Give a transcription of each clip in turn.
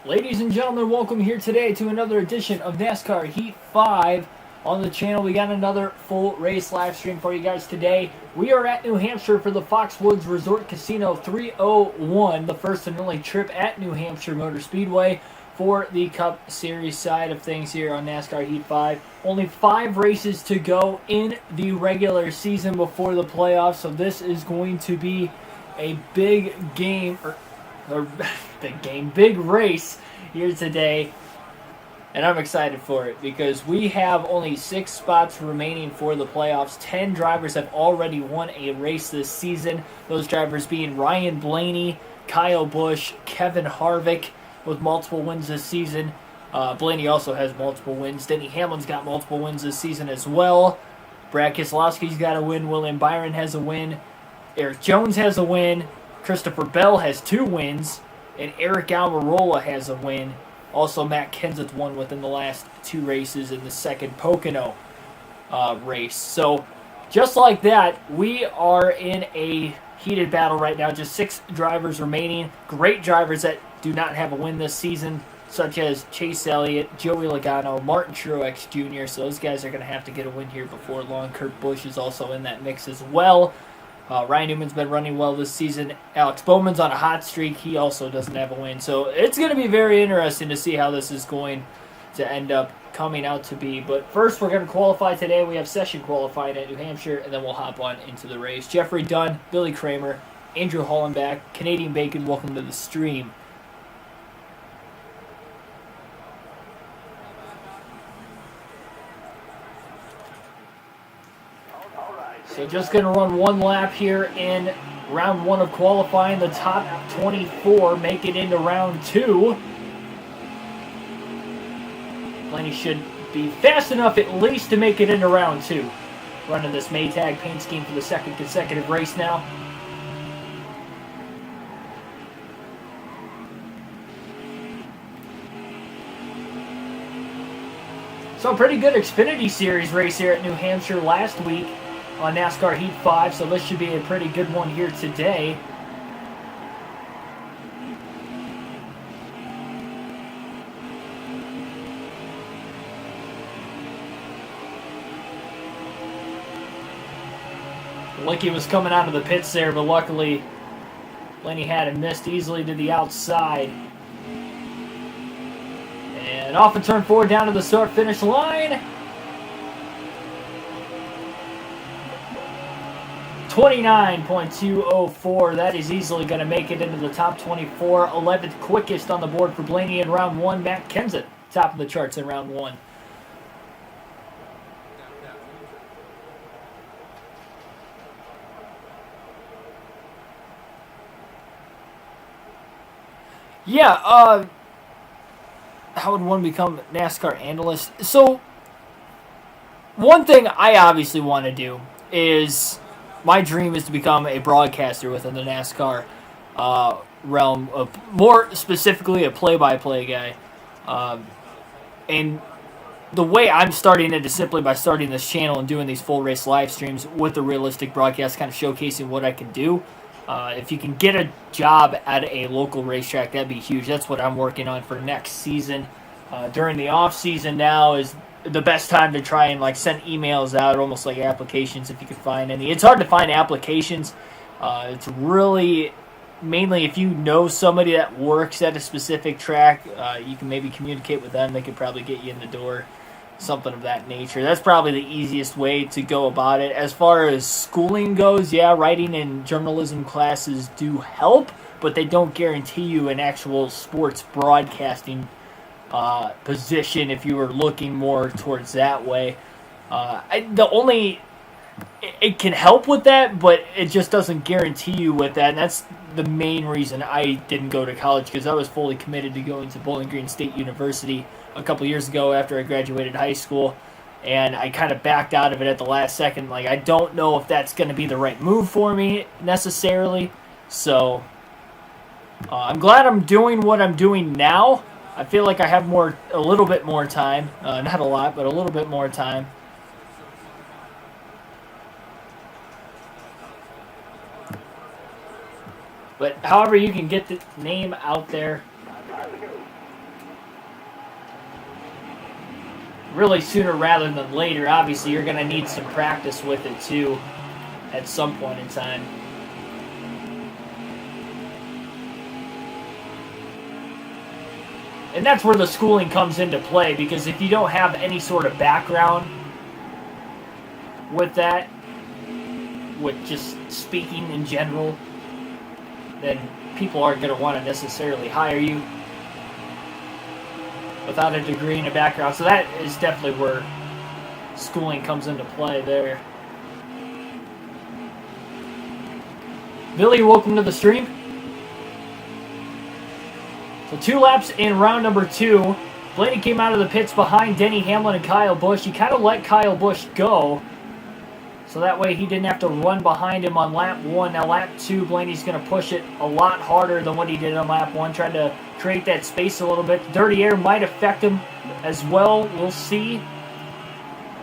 Ladies and gentlemen, welcome here today to another edition of NASCAR Heat 5 on the channel. We got another full race live stream for you guys today. We are at New Hampshire for the Foxwoods Resort Casino 301, the first and only trip at New Hampshire Motor Speedway for the Cup Series side of things here on NASCAR Heat 5. Only 5 races to go in the regular season before the playoffs, so this is going to be a big game, big race here today, and I'm excited for it because we have only 6 spots remaining for the playoffs. 10 drivers have already won a race this season, those drivers being Ryan Blaney, Kyle Busch, Kevin Harvick with multiple wins this season. Blaney also has multiple wins. Denny Hamlin's got multiple wins this season as well. Brad Keselowski's got a win. William Byron has a win. Eric Jones has a win. Christopher Bell has 2 wins, and Eric Almirola has a win. Also, Matt Kenseth won within the last 2 races in the second Pocono race. So, just like that, we are in a heated battle right now. Just 6 drivers remaining. Great drivers that do not have a win this season, such as Chase Elliott, Joey Logano, Martin Truex Jr. So those guys are going to have to get a win here before long. Kurt Busch is also in that mix as well. Ryan Newman's been running well this season. Alex Bowman's on a hot streak. He also doesn't have a win. So it's going to be very interesting to see how this is going to end up coming out to be. But first, we're going to qualify today. We have session qualifying at New Hampshire, and then we'll hop on into the race. Jeffrey Dunn, Billy Kramer, Andrew Hollenbach, Canadian Bacon, welcome to the stream. So just going to run one lap here in round 1 of qualifying. The top 24 make it into round 2. Blaney should be fast enough at least to make it into round 2. Running this Maytag paint scheme for the second consecutive race now. So a pretty good Xfinity Series race here at New Hampshire last week on NASCAR Heat 5, so this should be a pretty good one here today. Licky was coming out of the pits there, but luckily Blaney had him missed easily to the outside. And off of turn 4 down to the start-finish line. 29.204, that is easily going to make it into the top 24. 11th quickest on the board for Blaney in round 1. Matt Kenseth, top of the charts in round 1. Yeah, how would one become a NASCAR analyst? So, one thing I obviously want to do is, my dream is to become a broadcaster within the NASCAR realm, more specifically a play-by-play guy. And the way I'm starting it is simply by starting this channel and doing these full race live streams with the realistic broadcast, kind of showcasing what I can do. If you can get a job at a local racetrack, that'd be huge. That's what I'm working on for next season. During the off season now is the best time to try and send emails out, almost like applications if you can find any. It's hard to find applications. It's really mainly if you know somebody that works at a specific track, you can maybe communicate with them. They could probably get you in the door, something of that nature. That's probably the easiest way to go about it. As far as schooling goes, yeah, writing and journalism classes do help, but they don't guarantee you an actual sports broadcasting position if you were looking more towards that way. It can help with that, but it just doesn't guarantee you with that, and that's the main reason I didn't go to college, because I was fully committed to going to Bowling Green State University a couple years ago after I graduated high school, and I kind of backed out of it at the last second. I don't know if that's going to be the right move for me necessarily, so I'm glad I'm doing what I'm doing now. I feel like I have a little bit more time. Not a lot, but a little bit more time. But however you can get the name out there, really sooner rather than later. Obviously, you're going to need some practice with it too at some point in time. And that's where the schooling comes into play, because if you don't have any sort of background with that, with just speaking in general, then people aren't going to want to necessarily hire you without a degree and a background. So that is definitely where schooling comes into play there. Billy, welcome to the stream. So 2 laps in round number 2. Blaney came out of the pits behind Denny Hamlin and Kyle Busch. He kind of let Kyle Busch go, so that way he didn't have to run behind him on lap 1. Now lap 2, Blaney's going to push it a lot harder than what he did on lap 1, trying to create that space a little bit. Dirty air might affect him as well. We'll see.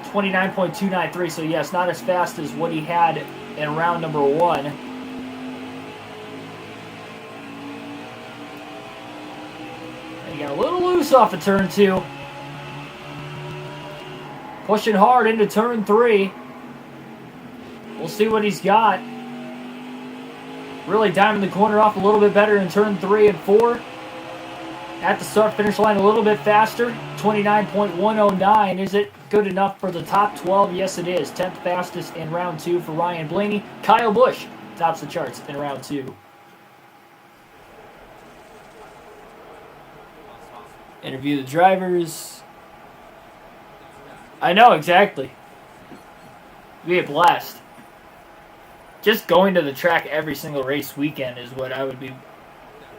29.293, so yes, not as fast as what he had in round number 1. He got a little loose off of turn 2. Pushing hard into turn 3. We'll see what he's got. Really diming the corner off a little bit better in turn 3 and 4. At the start-finish line a little bit faster. 29.109. Is it good enough for the top 12? Yes, it is. 10th fastest in round 2 for Ryan Blaney. Kyle Busch tops the charts in round 2. Interview the drivers. I know, exactly. Be a blast. Just going to the track every single race weekend is what I would be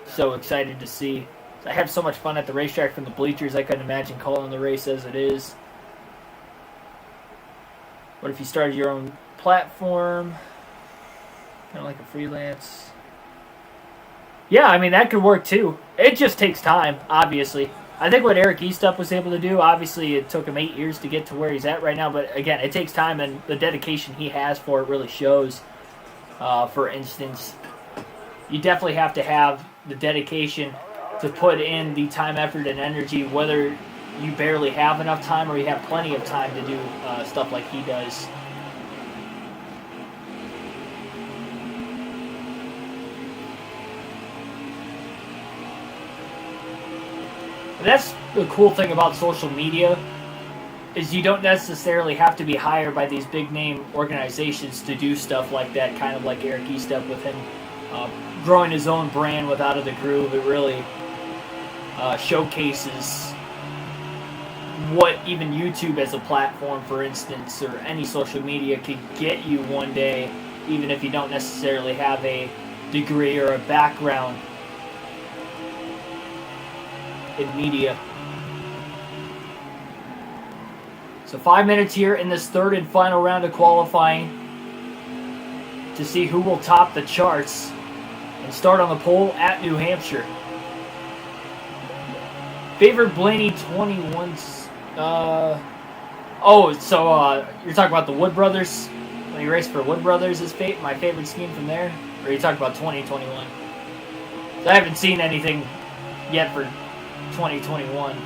so excited to see. I have so much fun at the racetrack from the bleachers, I couldn't imagine calling the race as it is. What if you started your own platform? Kind of like a freelance. Yeah, I mean, that could work too. It just takes time, obviously. I think what Eric Eastup was able to do, obviously it took him 8 years to get to where he's at right now, but again, it takes time, and the dedication he has for it really shows. For instance, you definitely have to have the dedication to put in the time, effort, and energy, whether you barely have enough time or you have plenty of time to do stuff like he does. And that's the cool thing about social media, is you don't necessarily have to be hired by these big name organizations to do stuff like that, kind of like Eric Eastup with him growing his own brand with Out of the Groove. It really showcases what even YouTube as a platform, for instance, or any social media could get you one day, even if you don't necessarily have a degree or a background in media. So 5 minutes here in this third and final round of qualifying to see who will top the charts and start on the pole at New Hampshire. Favorite Blaney 21. You're talking about the Wood Brothers? When he raced for Wood Brothers is my favorite scheme from there? Or are you talking about 2021? So I haven't seen anything yet for 2021.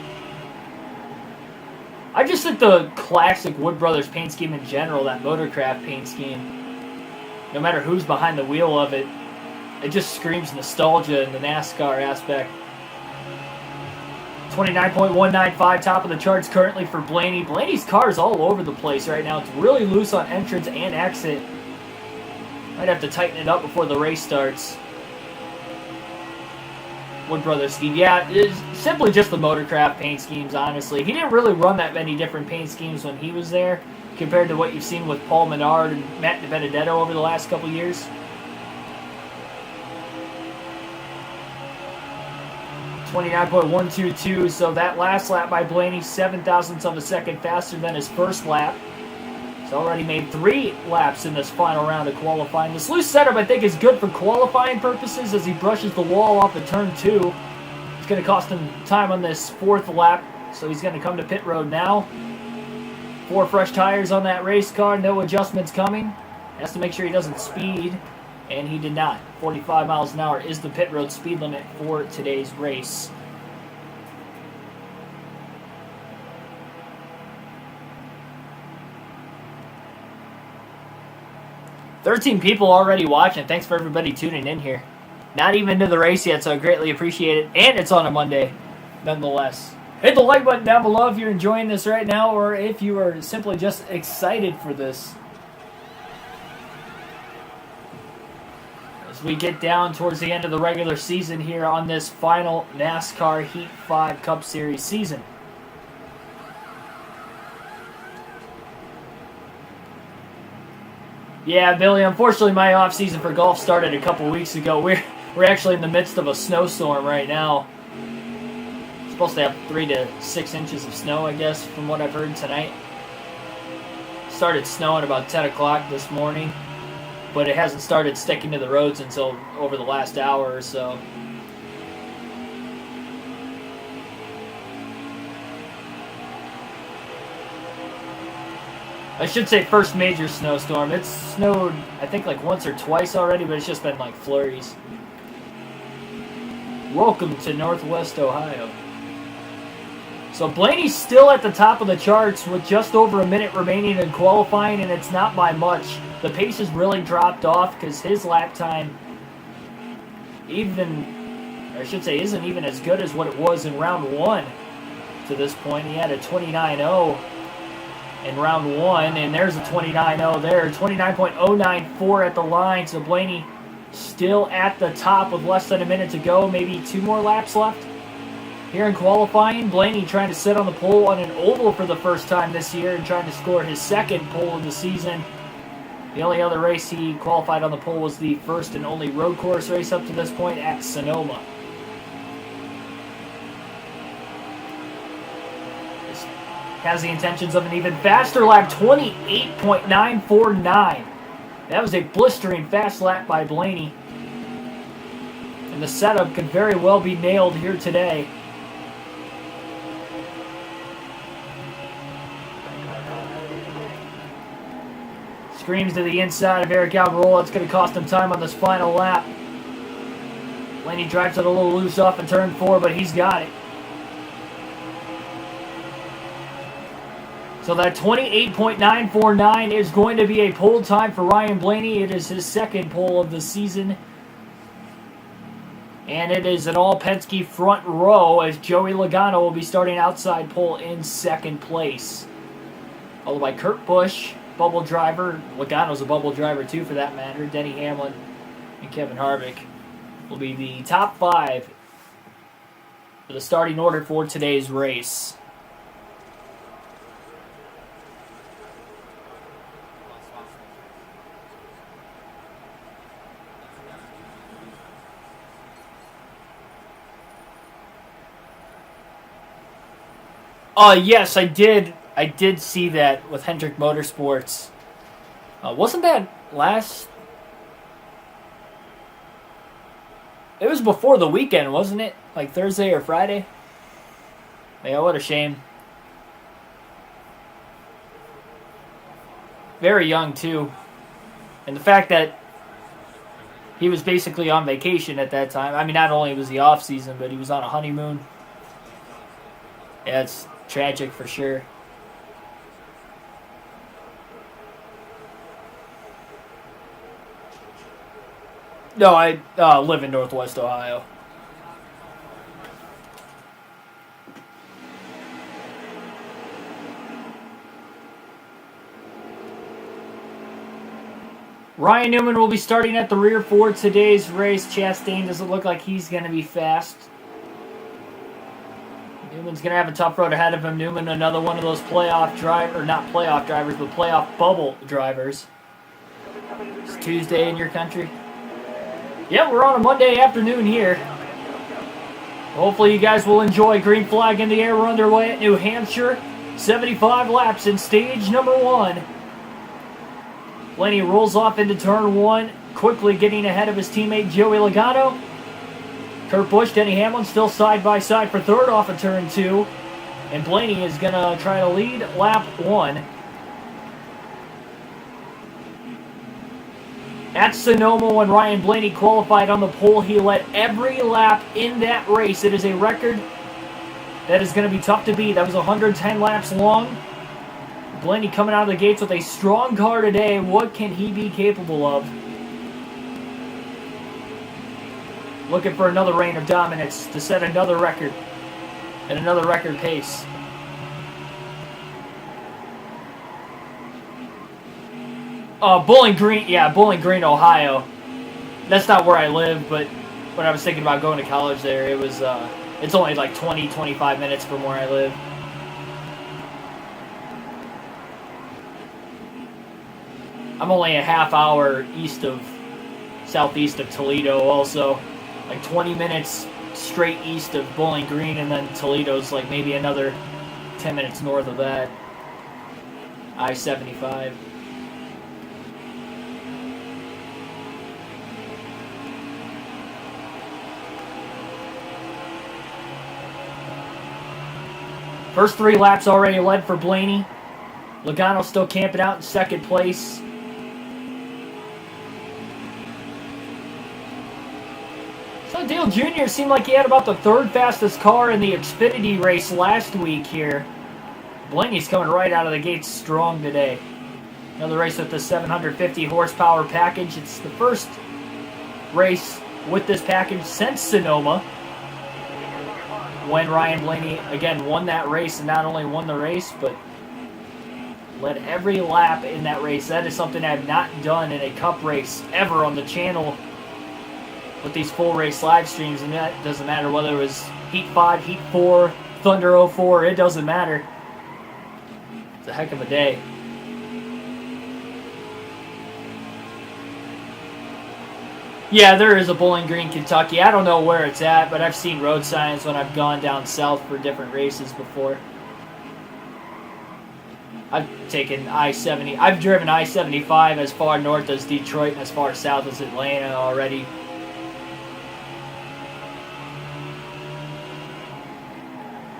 I just think the classic Wood Brothers paint scheme in general, that Motorcraft paint scheme, no matter who's behind the wheel of it, it just screams nostalgia in the NASCAR aspect. 29.195, top of the charts currently for Blaney. Blaney's car is all over the place right now. It's really loose on entrance and exit. Might have to tighten it up before the race starts. Wood Brothers scheme. Yeah, it's simply just the Motorcraft paint schemes, honestly. He didn't really run that many different paint schemes when he was there, compared to what you've seen with Paul Menard and Matt DiBenedetto over the last couple years. 29.122, so that last lap by Blaney, 7 thousandths of a second faster than his first lap. He's already made 3 laps in this final round of qualifying. This loose setup, I think, is good for qualifying purposes as he brushes the wall off of turn 2. It's going to cost him time on this 4th lap, so he's going to come to pit road now. 4 fresh tires on that race car, no adjustments coming. Has to make sure he doesn't speed, and he did not. 45 miles an hour is the pit road speed limit for today's race. 13 people already watching. Thanks for everybody tuning in here. Not even to the race yet, so I greatly appreciate it. And it's on a Monday, nonetheless. Hit the like button down below if you're enjoying this right now, or if you are simply just excited for this. As we get down towards the end of the regular season here on this final NASCAR Heat 5 Cup Series season. Yeah, Billy, unfortunately my off-season for golf started a couple weeks ago. We're actually in the midst of a snowstorm right now. Supposed to have 3 to 6 inches of snow, I guess, from what I've heard tonight. Started snowing about 10 o'clock this morning, but it hasn't started sticking to the roads until over the last hour or so. I should say first major snowstorm. It's snowed, I think, like once or twice already, but it's just been like flurries. Welcome to Northwest Ohio. So Blaney's still at the top of the charts with just over a minute remaining in qualifying, and it's not by much. The pace has really dropped off because his lap time isn't even as good as what it was in round 1 to this point. He had a 29.0 in round 1, and there's a 29.0 there. 29.094 at the line, so Blaney still at the top with less than a minute to go, maybe 2 more laps left. Here in qualifying, Blaney trying to sit on the pole on an oval for the first time this year and trying to score his second pole of the season. The only other race he qualified on the pole was the first and only road course race up to this point at Sonoma. Has the intentions of an even faster lap, 28.949. That was a blistering fast lap by Blaney. And the setup could very well be nailed here today. Screams to the inside of Eric Almirola. It's going to cost him time on this final lap. Blaney drives it a little loose off in turn 4, but he's got it. So that 28.949 is going to be a pole time for Ryan Blaney. It is his second pole of the season. And it is an all-Penske front row as Joey Logano will be starting outside pole in second place. Followed by Kurt Busch, bubble driver. Logano's a bubble driver too for that matter. Denny Hamlin and Kevin Harvick will be the top 5 for the starting order for today's race. Yes, I did. I did see that with Hendrick Motorsports. Wasn't that last? It was before the weekend, wasn't it? Like Thursday or Friday? Yeah, what a shame. Very young, too. And the fact that he was basically on vacation at that time. I mean, not only was he off season, but he was on a honeymoon. Yeah, it's tragic for sure. No, I live in Northwest Ohio. Ryan Newman will be starting at the rear for today's race. Chastain doesn't look like he's going to be fast. Newman's going to have a tough road ahead of him. Newman, another one of those playoff bubble drivers. It's Tuesday in your country. Yeah, we're on a Monday afternoon here. Hopefully you guys will enjoy. Green flag in the air. We're underway at New Hampshire. 75 laps in stage number 1. Blaney rolls off into turn 1, quickly getting ahead of his teammate Joey Logano. Kurt Busch, Denny Hamlin still side by side for third off of turn 2. And Blaney is going to try to lead lap 1. At Sonoma, when Ryan Blaney qualified on the pole, he led every lap in that race. It is a record that is going to be tough to beat. That was 110 laps long. Blaney coming out of the gates with a strong car today. What can he be capable of? Looking for another reign of dominance to set another record and another record pace. Bowling Green, yeah, Bowling Green, Ohio. That's not where I live, but when I was thinking about going to college there, it was, it's only like 20, 25 minutes from where I live. I'm only a half hour southeast of Toledo also. Like 20 minutes straight east of Bowling Green, and then Toledo's like maybe another 10 minutes north of that. I-75. First 3 laps already led for Blaney. Logano still camping out in second place. So Dale Jr. seemed like he had about the 3rd fastest car in the Xfinity race last week here. Blaney's coming right out of the gates strong today. Another race with the 750 horsepower package. It's the first race with this package since Sonoma, when Ryan Blaney, again, won that race, and not only won the race, but led every lap in that race. That is something I've not done in a Cup race ever on the channel with these full race live streams, and that doesn't matter whether it was Heat 5, Heat 4, Thunder 04, it doesn't matter. It's a heck of a day. Yeah, there is a Bowling Green, Kentucky. I don't know where it's at, but I've seen road signs when I've gone down south for different races before. I've taken I-70. I've driven I-75 as far north as Detroit and as far south as Atlanta already.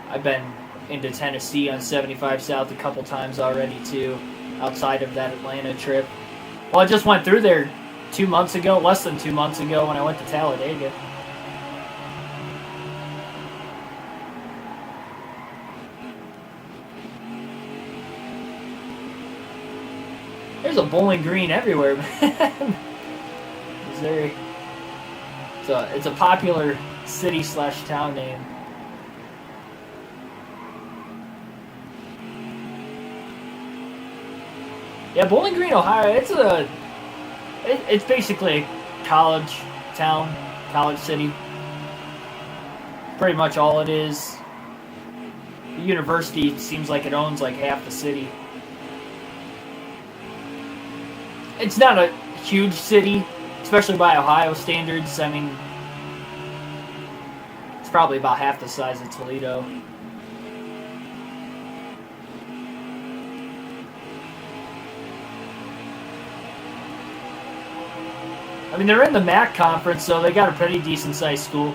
I've been into Tennessee on 75 South a couple times already too, outside of that Atlanta trip. Well, I just went through there 2 months ago, less than 2 months ago, when I went to Talladega. There's a Bowling Green everywhere, man. Missouri. It's a popular city/town name. Yeah, Bowling Green, Ohio. It's basically a college town, college city. Pretty much all it is. The university seems like it owns like half the city. It's not a huge city, especially by Ohio standards. I mean, it's probably about half the size of Toledo. I mean, they're in the MAC conference, so they got a pretty decent-sized school.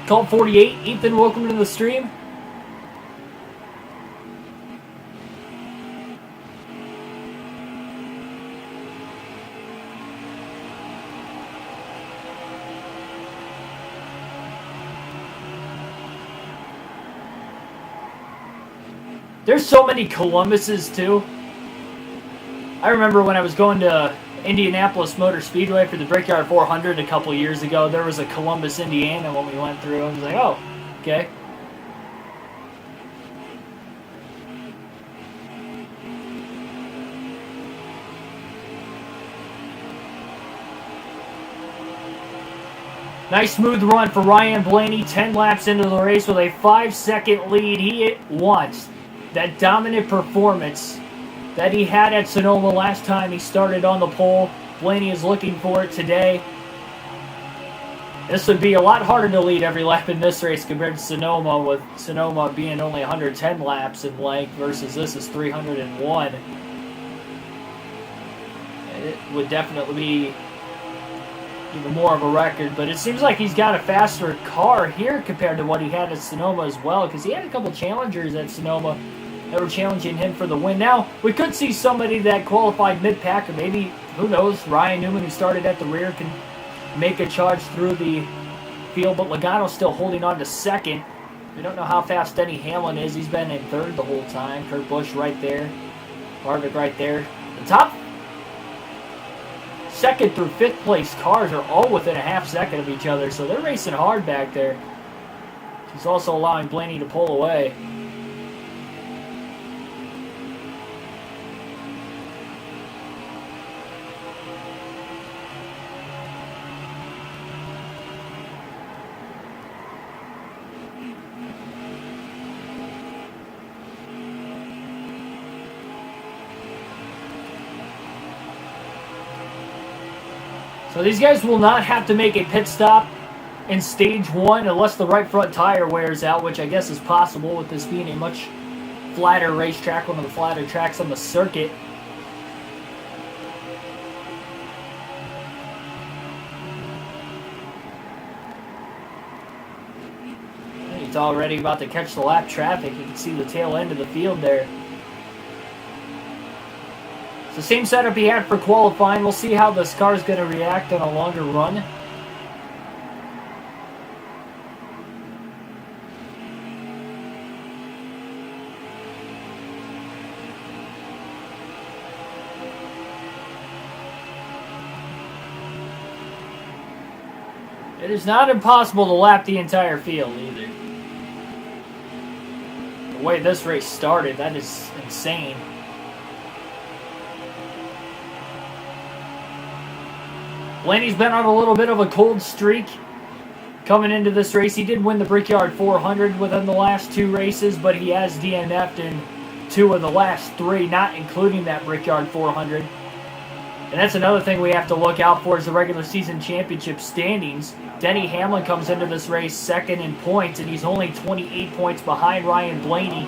Colt 48, Ethan, welcome to the stream. There's so many Columbuses, too. I remember when I was going to Indianapolis Motor Speedway for the Brickyard 400 a couple years ago, there was a Columbus, Indiana when we went through. I was like, oh, okay. Nice smooth run for Ryan Blaney. 10 laps into the race with a 5-second lead. He wants that dominant performance that he had at Sonoma last time he started on the pole. Blaney is looking for it today. This would be a lot harder to lead every lap in this race compared to Sonoma, with Sonoma being only 110 laps in length versus this is 301. It would definitely be even more of a record, but it seems like he's got a faster car here compared to what he had at Sonoma as well, because he had a couple challengers at Sonoma that were challenging him for the win. Now, we could see somebody that qualified mid-pack, or maybe, who knows, Ryan Newman, who started at the rear, can make a charge through the field, but Logano's still holding on to second. We don't know how fast Denny Hamlin is. He's been in third the whole time. Kurt Busch right there. Harvick right there. The top second through fifth place cars are all within a half second of each other, so they're racing hard back there. He's also allowing Blaney to pull away. So these guys will not have to make a pit stop in stage one unless the right front tire wears out, which I guess is possible with this being a much flatter racetrack, one of the flatter tracks on the circuit. He's already about to catch the lap traffic. You can see the tail end of the field there. It's the same setup he had for qualifying. We'll see how this car is going to react on a longer run. It is not impossible to lap the entire field either. The way this race started, that is insane. Blaney's been on a little bit of a cold streak coming into this race. He did win the Brickyard 400 within the last two races, but he has DNF'd in two of the last three, not including that Brickyard 400. And that's another thing we have to look out for is the regular season championship standings. Denny Hamlin comes into this race second in points, and he's only 28 points behind Ryan Blaney.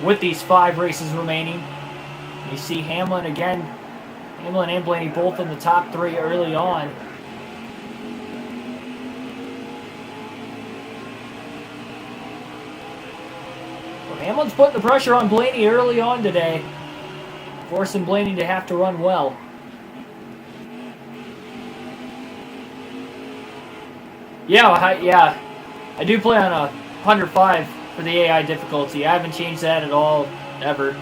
With these 5 races remaining. You see Hamlin again. Hamlin and Blaney both in the top 3 early on. Well, Hamlin's putting the pressure on Blaney early on today, forcing Blaney to have to run well. Yeah, I do play on a 105 for the AI difficulty. I haven't changed that at all, ever.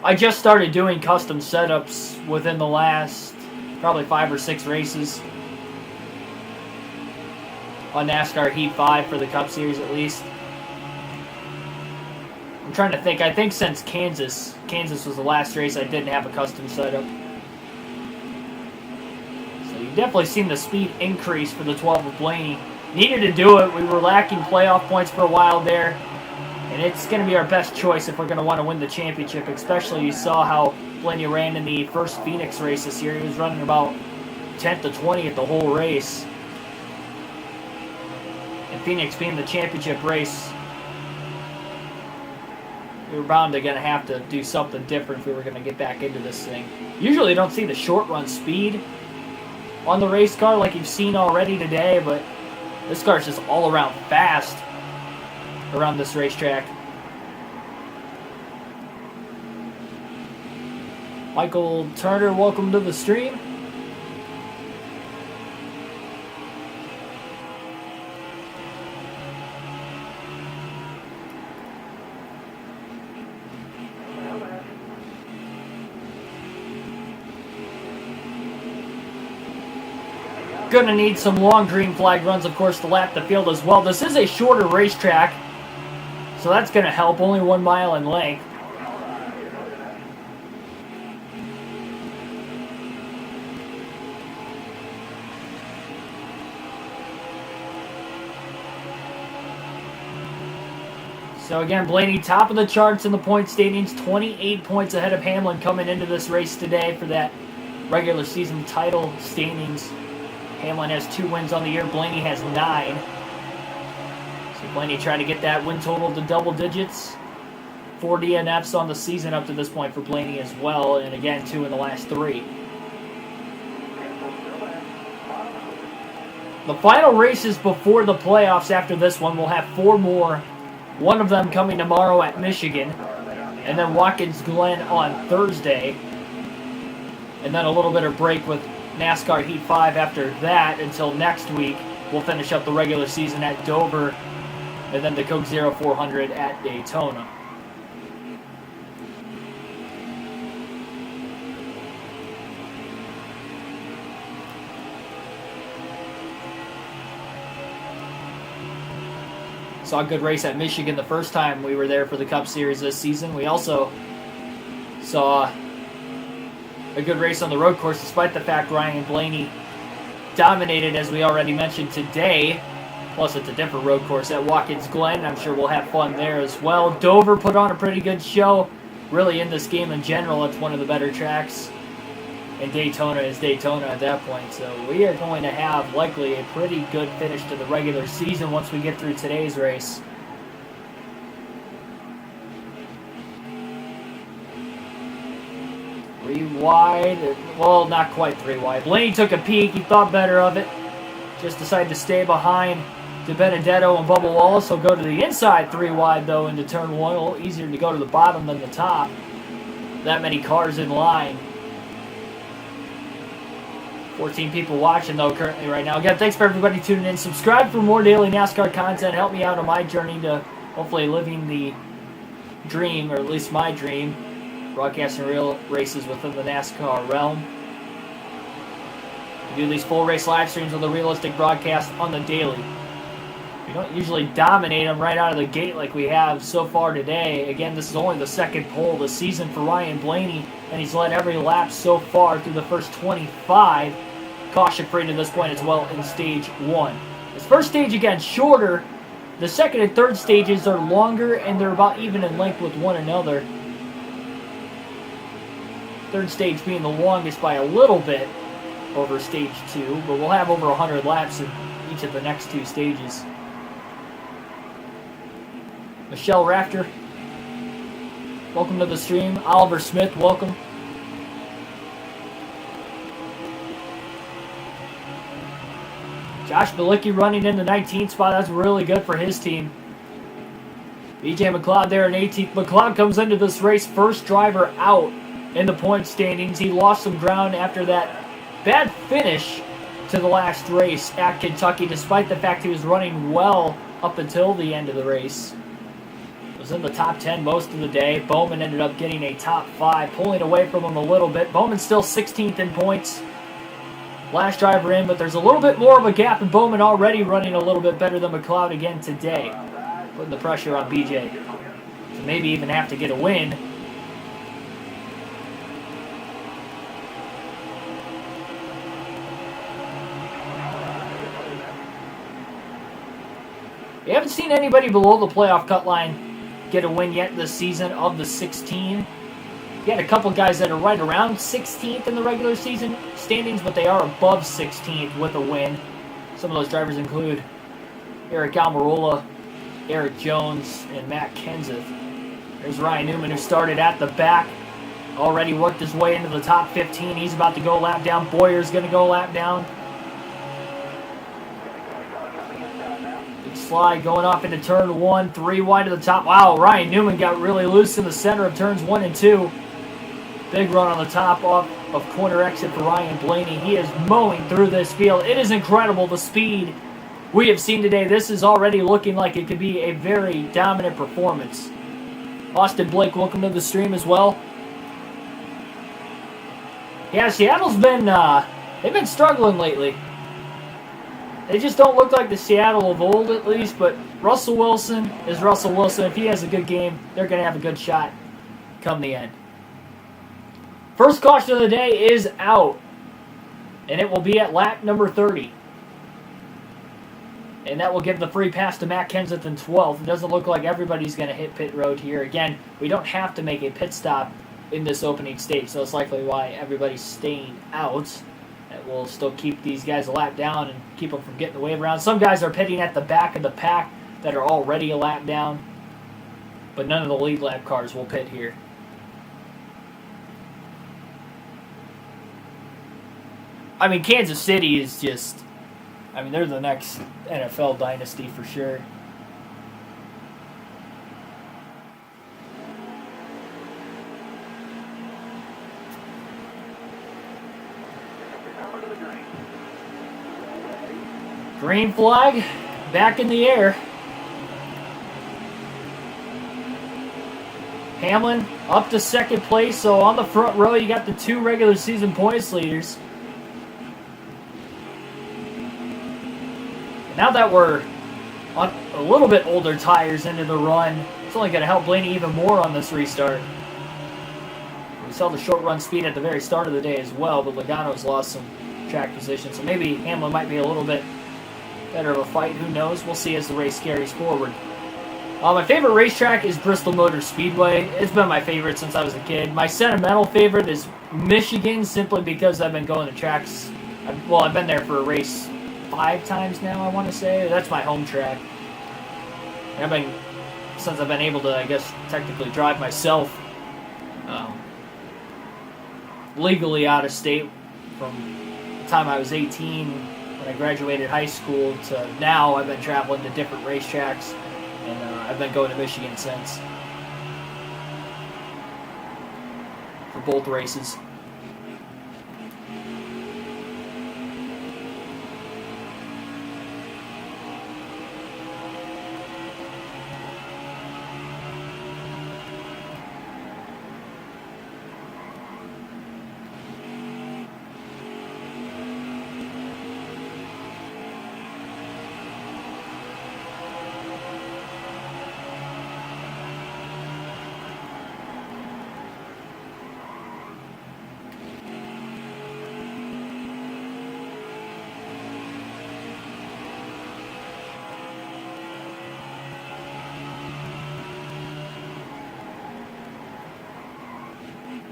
I just started doing custom setups within the last probably 5 or 6 races on NASCAR Heat 5 for the Cup Series at least. I'm trying to think. I think since Kansas was the last race I didn't have a custom setup. So you've definitely seen the speed increase for the 12 of Blaney. Needed to do it. We were lacking playoff points for a while there. And it's going to be our best choice if we're going to want to win the championship, especially you saw how Blaney ran in the first Phoenix race this year. He was running about 10th to 20th the whole race. And Phoenix being the championship race, we were bound to have to do something different if we were going to get back into this thing. Usually you don't see the short run speed on the race car like you've seen already today, but this car is just all around fast around this racetrack. Michael Turner, welcome to the stream. Gonna need some long green flag runs, of course, to lap the field as well. This is a shorter racetrack, so that's going to help, only 1 mile in length. So again, Blaney top of the charts in the point standings, 28 points ahead of Hamlin coming into this race today for that regular season title standings. Hamlin has 2 wins on the year, Blaney has 9. So Blaney trying to get that win total to double digits. 4 DNFs on the season up to this point for Blaney as well, and again 2 in the last 3. The final races before the playoffs after this one, we'll have 4 more. One of them coming tomorrow at Michigan. And then Watkins Glen on Thursday. And then a little bit of break with NASCAR Heat 5 after that until next week. We'll finish up the regular season at Dover. And then the Coke Zero 400 at Daytona. Saw a good race at Michigan the first time we were there for the Cup Series this season. We also saw a good race on the road course, despite the fact Ryan Blaney dominated, as we already mentioned today. Plus, it's a different road course at Watkins Glen. I'm sure we'll have fun there as well. Dover put on a pretty good show. Really, in this game in general, it's one of the better tracks. And Daytona is Daytona at that point. So we are going to have likely a pretty good finish to the regular season once we get through today's race. Three wide. Well, not quite 3 wide. Blaney took a peek. He thought better of it. Just decided to stay behind De Benedetto and Bubba Wallace. He'll go to the inside 3 wide, though, into turn 1. A little easier to go to the bottom than the top. That many cars in line. 14 people watching, though, currently right now. Again, thanks for everybody tuning in. Subscribe for more daily NASCAR content. Help me out on my journey to hopefully living the dream, or at least my dream, broadcasting real races within the NASCAR realm. We do these full race live streams with a realistic broadcast on the daily. We don't usually dominate them right out of the gate like we have so far today. Again, this is only the second pole of the season for Ryan Blaney, and he's led every lap so far through the first 25. Caution-free to this point as well in stage 1. This first stage, again, shorter. The second and third stages are longer, and they're about even in length with one another. Third stage being the longest by a little bit over stage 2, but we'll have over 100 laps in each of the next 2 stages. Michelle Rafter, welcome to the stream. Oliver Smith, welcome. Josh Bilicki running in the 19th spot. That's really good for his team. BJ McLeod there in 18th. McLeod comes into this race first driver out in the point standings. He lost some ground after that bad finish to the last race at Kentucky, despite the fact he was running well up until the end of the race. Was in the top 10 most of the day. Bowman ended up getting a top 5, pulling away from him a little bit. Bowman's still 16th in points. Last driver in, but there's a little bit more of a gap, and Bowman already running a little bit better than McLeod again today. Putting the pressure on BJ to maybe even have to get a win. We haven't seen anybody below the playoff cut line get a win yet this season of the 16. You had a couple guys that are right around 16th in the regular season standings, but they are above 16th with a win. Some of those drivers include Eric Almirola, Eric Jones, and Matt Kenseth. There's Ryan Newman, who started at the back, already worked his way into the top 15. He's about to go a lap down. Boyer's going to go a lap down. Big slide going off into turn 1, 3 wide to the top. Wow, Ryan Newman got really loose in the center of turns 1 and 2. Big run on the top off of corner exit for Ryan Blaney. He is mowing through this field. It is incredible, the speed we have seen today. This is already looking like it could be a very dominant performance. Austin Blake, welcome to the stream as well. Yeah, Seattle's been, they've been struggling lately. They just don't look like the Seattle of old, at least, but Russell Wilson is Russell Wilson. If he has a good game, they're going to have a good shot come the end. First caution of the day is out, and it will be at lap number 30. And that will give the free pass to Matt Kenseth in 12th. It doesn't look like everybody's going to hit pit road here. Again, we don't have to make a pit stop in this opening stage, so it's likely why everybody's staying out. That will still keep these guys a lap down and keep them from getting the wave around. Some guys are pitting at the back of the pack that are already a lap down, but none of the lead lap cars will pit here. I mean, Kansas City is just... I mean, they're the next NFL dynasty for sure. Green flag, back in the air. Hamlin up to second place, so on the front row you got the 2 regular season points leaders. Now that we're on a little bit older tires into the run, it's only going to help Blaney even more on this restart. We saw the short run speed at the very start of the day as well, but Logano's lost some track position, so maybe Hamlin might be a little bit better of a fight. Who knows? We'll see as the race carries forward. My favorite racetrack is Bristol Motor Speedway. It's been my favorite since I was a kid. My sentimental favorite is Michigan, simply because I've been going to tracks. I've been there for a race 5 times now, I want to say. That's my home track. And since I've been able to, I guess, technically drive myself legally out of state from the time I was 18 when I graduated high school to now, I've been traveling to different racetracks, and I've been going to Michigan since for both races.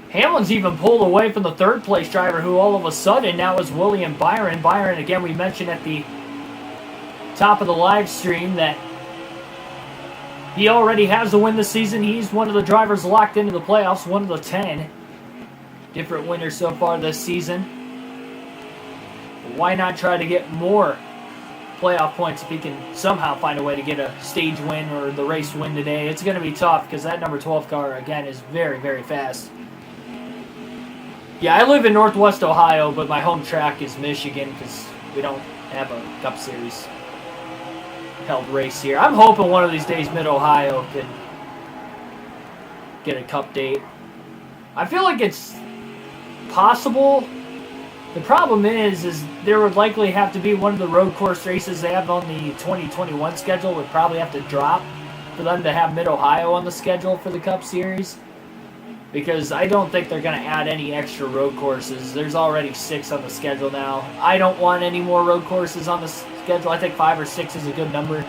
Hamlin's even pulled away from the third place driver, who all of a sudden now is William Byron. Byron, again, we mentioned at the top of the live stream that he already has the win this season. He's one of the drivers locked into the playoffs, one of the 10 different winners so far this season. But why not try to get more playoff points if he can somehow find a way to get a stage win or the race win today? It's going to be tough because that number 12 car, again, is very, very fast. Yeah, I live in Northwest Ohio, but my home track is Michigan because we don't have a Cup Series held race here. I'm hoping one of these days Mid-Ohio could get a Cup date. I feel like it's possible. The problem is there would likely have to be one of the road course races they have on the 2021 schedule would probably have to drop for them to have Mid-Ohio on the schedule for the Cup Series. Because I don't think they're going to add any extra road courses. There's already 6 on the schedule now. I don't want any more road courses on the schedule. I think 5 or 6 is a good number.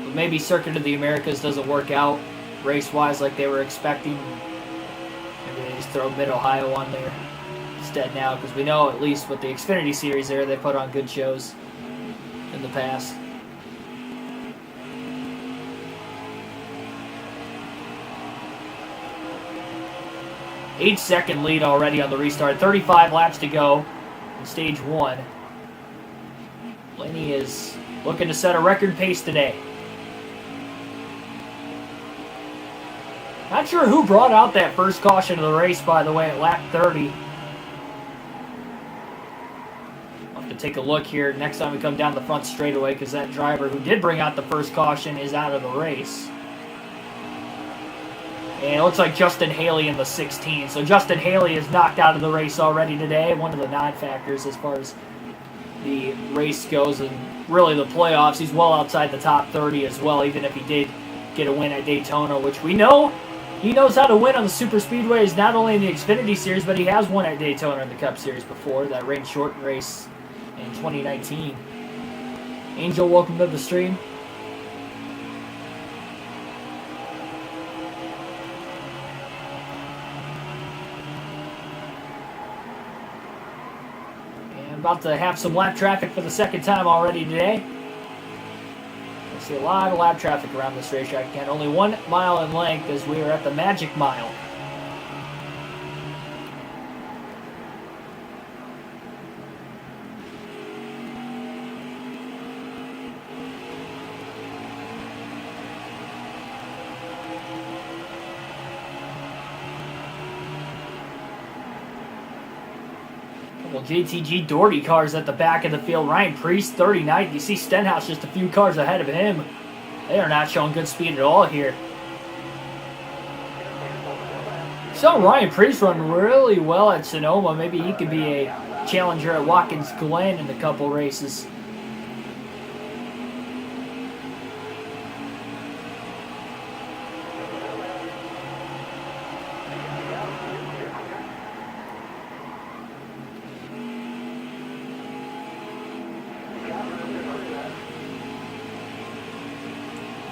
But maybe Circuit of the Americas doesn't work out race-wise like they were expecting. Maybe they just throw Mid-Ohio on there instead now, because we know at least with the Xfinity Series there, they put on good shows in the past. Eight-second lead already on the restart. 35 laps to go in stage 1. Blaney is looking to set a record pace today. Not sure who brought out that first caution of the race, by the way, at lap 30. Take a look here next time we come down the front straightaway, because that driver who did bring out the first caution is out of the race. And it looks like Justin Haley in the 16. So Justin Haley is knocked out of the race already today. One of the non-factors as far as the race goes, and really the playoffs. He's well outside the top 30 as well, even if he did get a win at Daytona, which we know he knows how to win on the super speedways, not only in the Xfinity Series, but he has won at Daytona in the Cup Series before, that rain shortened race in 2019. Angel, welcome to the stream. And about to have some lap traffic for the second time already today. I see a lot of lap traffic around this racetrack again. Only 1 mile in length as we are at the Magic Mile. Well, JTG Doherty cars at the back of the field. Ryan Priest, 39th. You see Stenhouse just a few cars ahead of him. They are not showing good speed at all here. Saw Ryan Priest run really well at Sonoma. Maybe he could be a challenger at Watkins Glen in a couple races.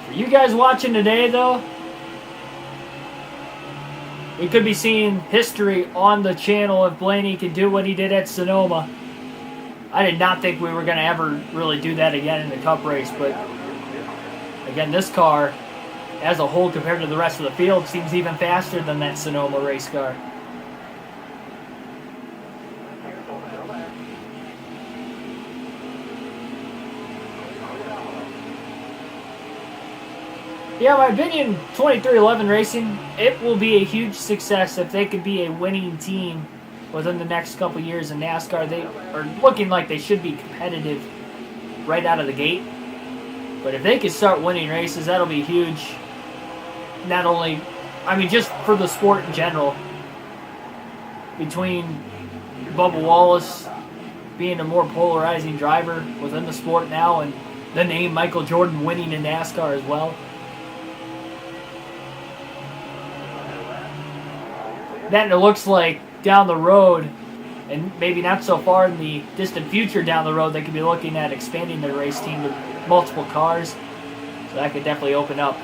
For you guys watching today, though, we could be seeing history on the channel if Blaney could do what he did at Sonoma. I did not think we were going to ever really do that again in the Cup race, but again, this car, as a whole compared to the rest of the field, seems even faster than that Sonoma race car. Yeah, my opinion, 2311 Racing, it will be a huge success if they could be a winning team within the next couple years in NASCAR. They are looking like they should be competitive right out of the gate. But if they could start winning races, that'll be huge. Not only, I mean, just for the sport in general. Between Bubba Wallace being a more polarizing driver within the sport now, and the name Michael Jordan winning in NASCAR as well. Then it looks like down the road, and maybe not so far in the distant future down the road, they could be looking at expanding their race team to multiple cars. So that could definitely open up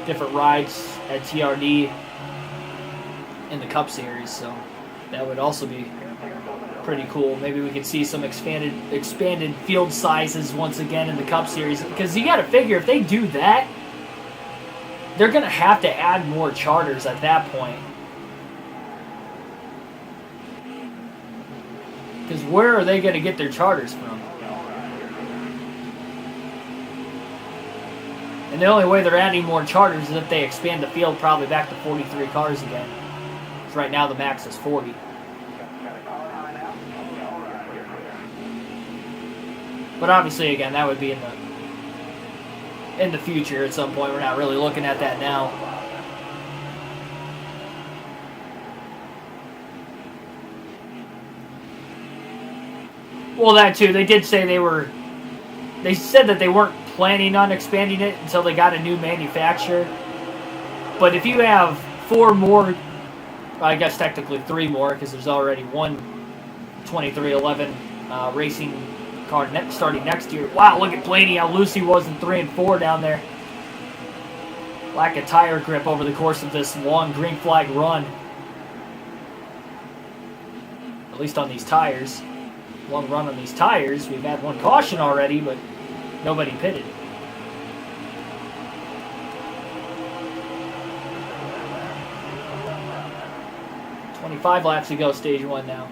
different rides at TRD in the Cup Series. So that would also be pretty cool. Maybe we could see some expanded field sizes once again in the Cup Series. Because you got to figure, if they do that, they're going to have to add more charters at that point. Because where are they going to get their charters from? And the only way they're adding more charters is if they expand the field probably back to 43 cars again. Because right now the max is 40. But obviously, again, that would be in the future at some point. We're not really looking at that now. Well, that too. They did say they said that they weren't planning on expanding it until they got a new manufacturer. But if you have 4 more, I guess technically 3 more, because there's already one 2311 racing car starting next year. Wow, look at Blaney, how loose he was in 3 and 4 down there. Lack of tire grip over the course of this long green flag run. At least on these tires. Long run on these tires. We've had 1 caution already, but nobody pitted. "25 laps to go, stage 1 now."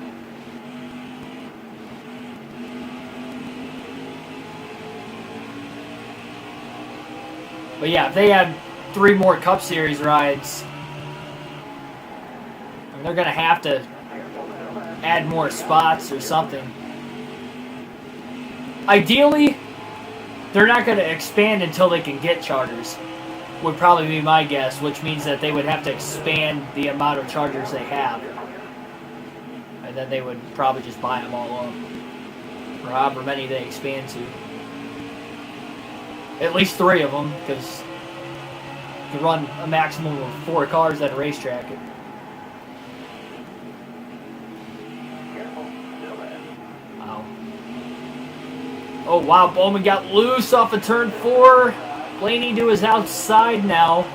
But yeah, if they had 3 more Cup Series rides, I mean, they're going to have to add more spots or something. Ideally, they're not going to expand until they can get charters, would probably be my guess, which means that they would have to expand the amount of charters they have. And then they would probably just buy them all up, or however many they expand to. At least 3 of them, because you can run a maximum of 4 cars at a racetrack. Oh, wow, Bowman got loose off of turn 4. Blaney to his outside now.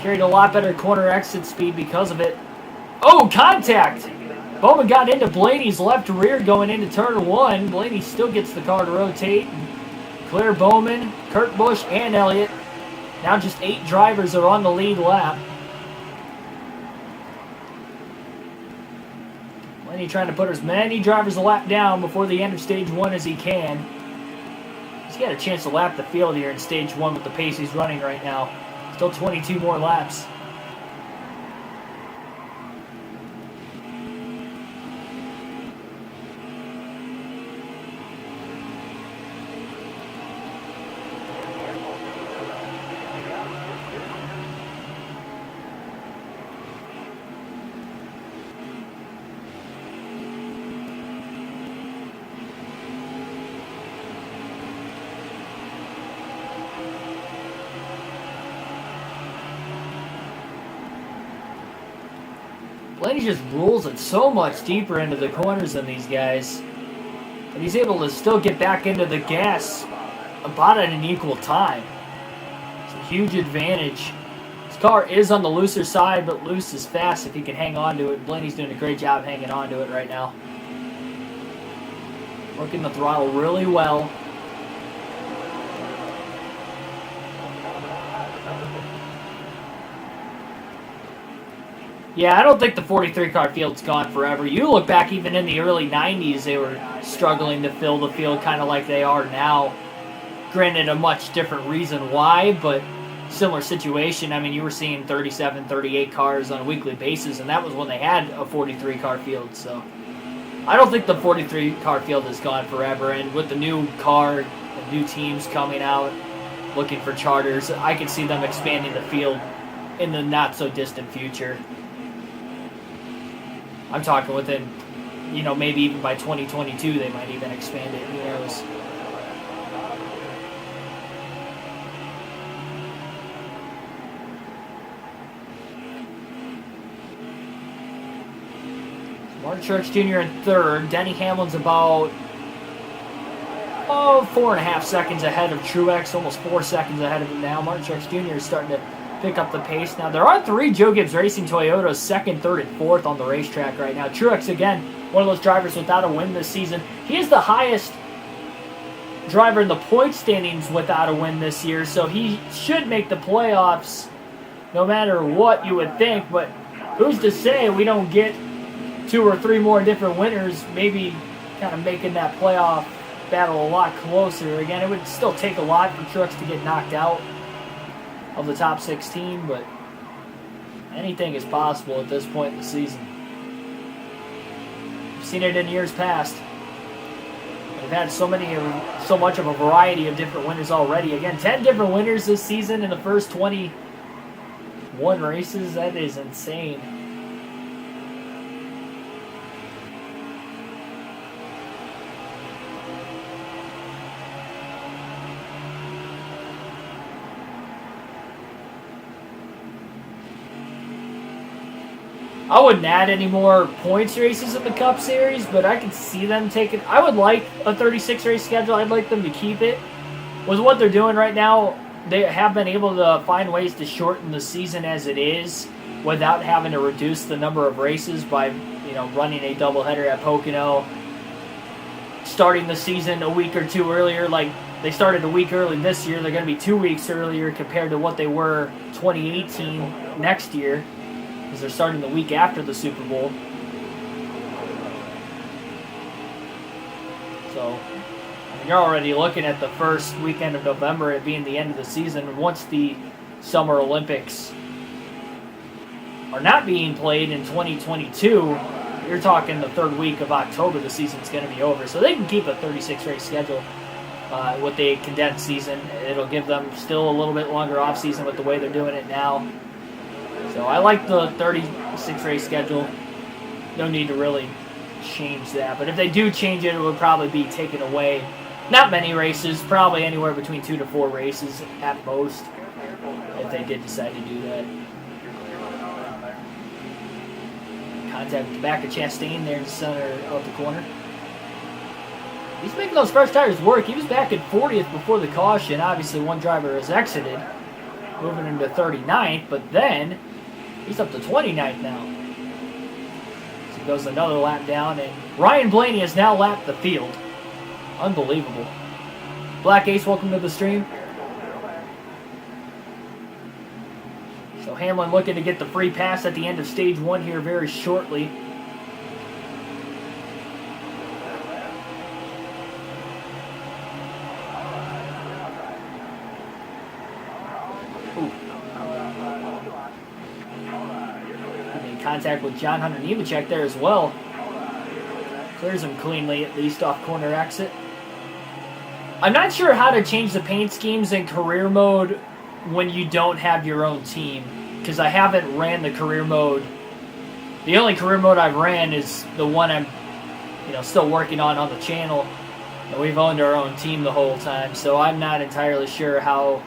Carried a lot better corner exit speed because of it. Oh, contact! Bowman got into Blaney's left rear going into turn 1. Blaney still gets the car to rotate. Clear Bowman, Kurt Busch, and Elliott. Now just 8 drivers are on the lead lap. Blaney trying to put as many drivers a lap down before the end of stage 1 as he can. He's got a chance to lap the field here in stage 1 with the pace he's running right now. Still 22 more laps. Blaney just rules it so much deeper into the corners than these guys. But he's able to still get back into the gas about at an equal time. It's a huge advantage. His car is on the looser side, but loose is fast if he can hang on to it. Blaney's doing a great job hanging on to it right now. Working the throttle really well. Yeah, I don't think the 43 car field's gone forever. You look back even in the early 90s, they were struggling to fill the field kind of like they are now. Granted, a much different reason why, but similar situation. I mean, you were seeing 37, 38 cars on a weekly basis, and that was when they had a 43 car field. So I don't think the 43 car field has gone forever, and with the new car, the new teams coming out, looking for charters, I can see them expanding the field in the not-so-distant future. I'm talking within, maybe even by 2022 they might even expand it. Who knows? Martin Truex Jr. in third. Denny Hamlin's about 4.5 seconds ahead of Truex, almost 4 seconds ahead of him now. Martin Truex Jr. is starting to pick up the pace. Now, there are 3 Joe Gibbs Racing Toyotas, second, third, and fourth on the racetrack right now. Truex, again, one of those drivers without a win this season. He is the highest driver in the point standings without a win this year, so he should make the playoffs no matter what you would think, but who's to say we don't get 2 or 3 more different winners, maybe kind of making that playoff battle a lot closer. Again, it would still take a lot for Truex to get knocked out of the top 16, but anything is possible at this point in the season. We've seen it in years past. We've had so much of a variety of different winners already. Again, 10 different winners this season in the first 21 races. That is insane. I wouldn't add any more points races in the Cup Series, but I could see them taking... I would like a 36-race schedule. I'd like them to keep it. With what they're doing right now, they have been able to find ways to shorten the season as it is without having to reduce the number of races by, running a doubleheader at Pocono, starting the season a week or 2 earlier. Like, they started a week early this year. They're going to be 2 weeks earlier compared to what they were 2018 next year, because they're starting the week after the Super Bowl. So, you're already looking at the first weekend of November, it being the end of the season. Once the Summer Olympics are not being played in 2022, you're talking the third week of October, the season's going to be over. So they can keep a 36-race schedule with a condensed season. It'll give them still a little bit longer off-season with the way they're doing it now. So I like the 36-race schedule. No need to really change that. But if they do change it, it would probably be taken away. Not many races, probably anywhere between 2 to 4 races at most, if they did decide to do that. Contact with the back of Chastain there in the center of the corner. He's making those fresh tires work. He was back at 40th before the caution. Obviously, one driver has exited, moving into 39th, but then he's up to 29th now. So he goes another lap down, and Ryan Blaney has now lapped the field. Unbelievable. Black Ace, welcome to the stream. So Hamlin looking to get the free pass at the end of stage 1 here very shortly. Contact with John Hunter Nemechek there as well. Clears him cleanly, at least off corner exit. I'm not sure how to change the paint schemes in career mode when you don't have your own team, because I haven't ran the career mode. The only career mode I've ran is the one I'm still working on the channel, and we've owned our own team the whole time, so I'm not entirely sure how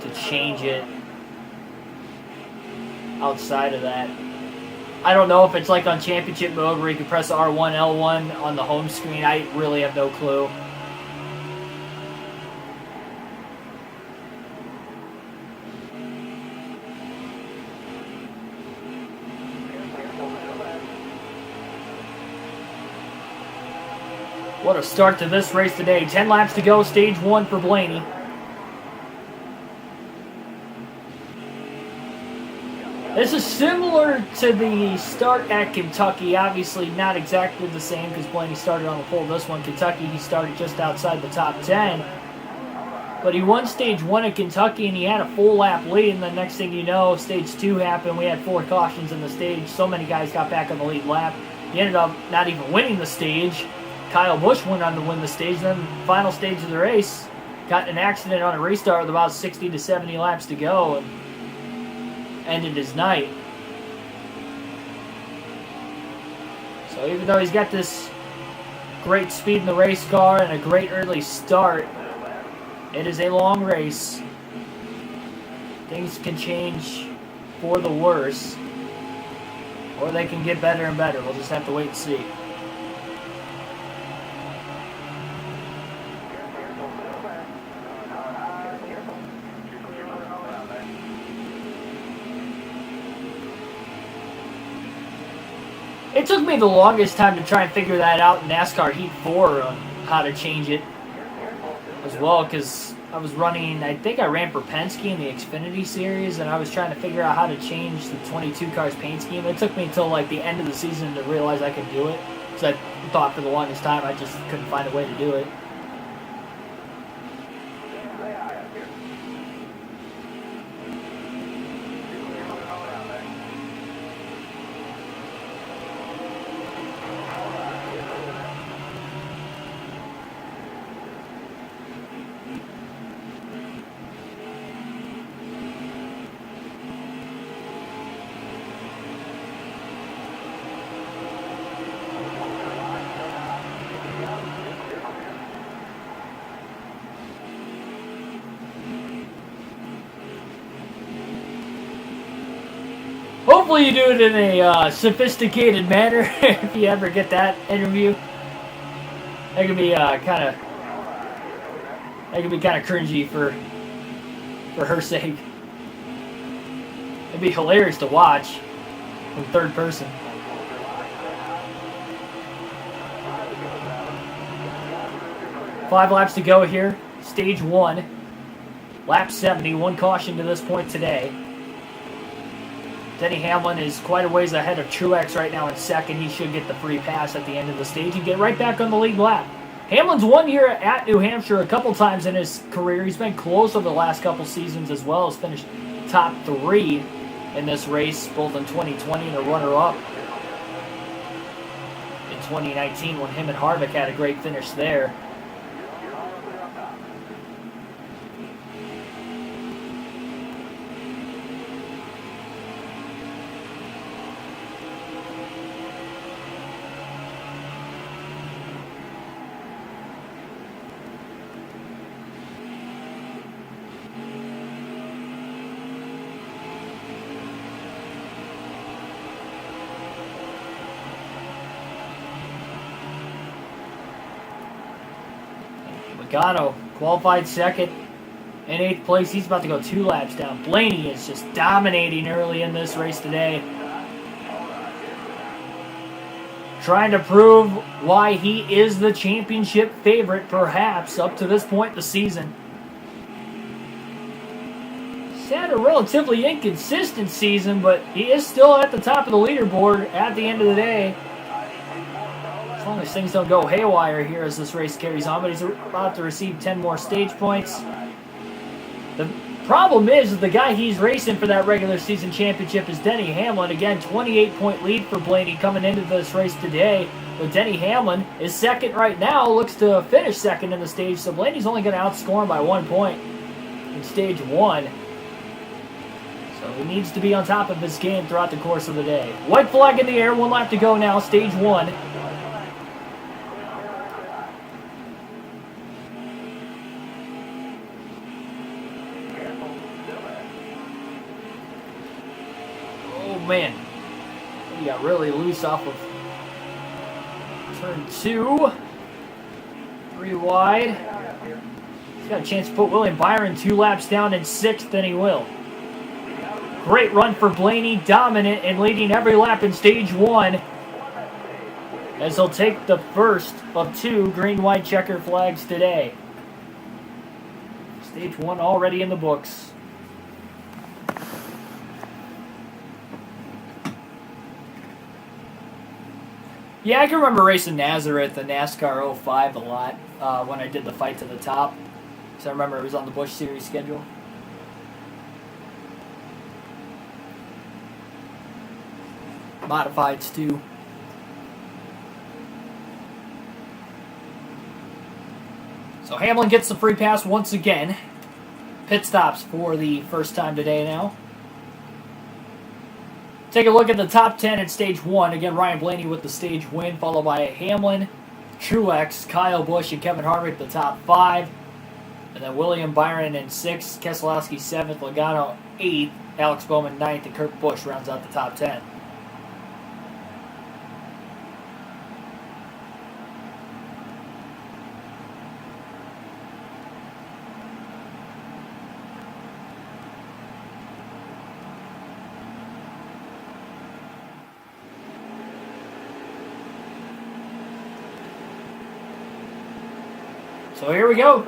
to change it outside of that. I don't know if it's like on championship mode where you can press R1, L1 on the home screen. I really have no clue. What a start to this race today. 10 laps to go, stage 1 for Blaney. This is similar to the start at Kentucky. Obviously not exactly the same because Blaney started on the pole. This one, Kentucky, he started just outside the top 10. But he won stage 1 at Kentucky and he had a full lap lead. And the next thing you know, stage 2 happened. We had 4 cautions in the stage. So many guys got back on the lead lap. He ended up not even winning the stage. Kyle Busch went on to win the stage. Then the final stage of the race, got in an accident on a restart with about 60 to 70 laps to go and ended his night. So even though he's got this great speed in the race car and a great early start, it is a long race. Things can change for the worse, or they can get better and better. We'll just have to wait and see. It took me the longest time to try and figure that out in NASCAR Heat 4 on how to change it as well, because I was running, I think I ran for Penske in the Xfinity Series, and I was trying to figure out how to change the 22 cars paint scheme. It took me until like the end of the season to realize I could do it, because I thought for the longest time I just couldn't find a way to do it. Hopefully you do it in a sophisticated manner if you ever get that interview. That could be kind of cringy for her sake. It'd be hilarious to watch in third person. Five laps to go here. Stage 1. Lap 70. 1 caution to this point today. Denny Hamlin is quite a ways ahead of Truex right now in second. He should get the free pass at the end of the stage and get right back on the lead lap. Hamlin's won here at New Hampshire a couple times in his career. He's been close over the last couple seasons as well. He's finished top 3 in this race, both in 2020 and a runner-up in 2019 when him and Harvick had a great finish there. Logano qualified second in 8th place. He's about to go 2 laps down. Blaney is just dominating early in this race today. Trying to prove why he is the championship favorite, perhaps, up to this point in the season. He's had a relatively inconsistent season, but he is still at the top of the leaderboard at the end of the day. As long as things don't go haywire here as this race carries on, but he's about to receive 10 more stage points. The problem is the guy he's racing for that regular season championship is Denny Hamlin. Again, 28-point lead for Blaney coming into this race today. But Denny Hamlin is second right now, looks to finish second in the stage, so Blaney's only going to outscore him by 1 point in stage 1. So he needs to be on top of his game throughout the course of the day. White flag in the air, 1 lap to go now, stage 1. Man, He got really loose off of turn 2. 3 wide. He's got a chance to put William Byron 2 laps down in 6th, and he will. Great run for Blaney, dominant and leading every lap in stage 1. As he'll take the first of 2 green-white checker flags today. Stage 1 already in the books. Yeah, I can remember racing Nazareth and NASCAR 05 a lot when I did the fight to the top. So I remember it was on the Busch Series schedule. Modifieds too. So Hamlin gets the free pass once again. Pit stops for the first time today now. Take a look at the top 10 in stage 1. Again, Ryan Blaney with the stage win, followed by Hamlin, Truex, Kyle Busch, and Kevin Harvick the top 5. And then William Byron in 6th, Keselowski 7th, Logano 8th, Alex Bowman 9th, and Kurt Busch rounds out the top 10. So here we go.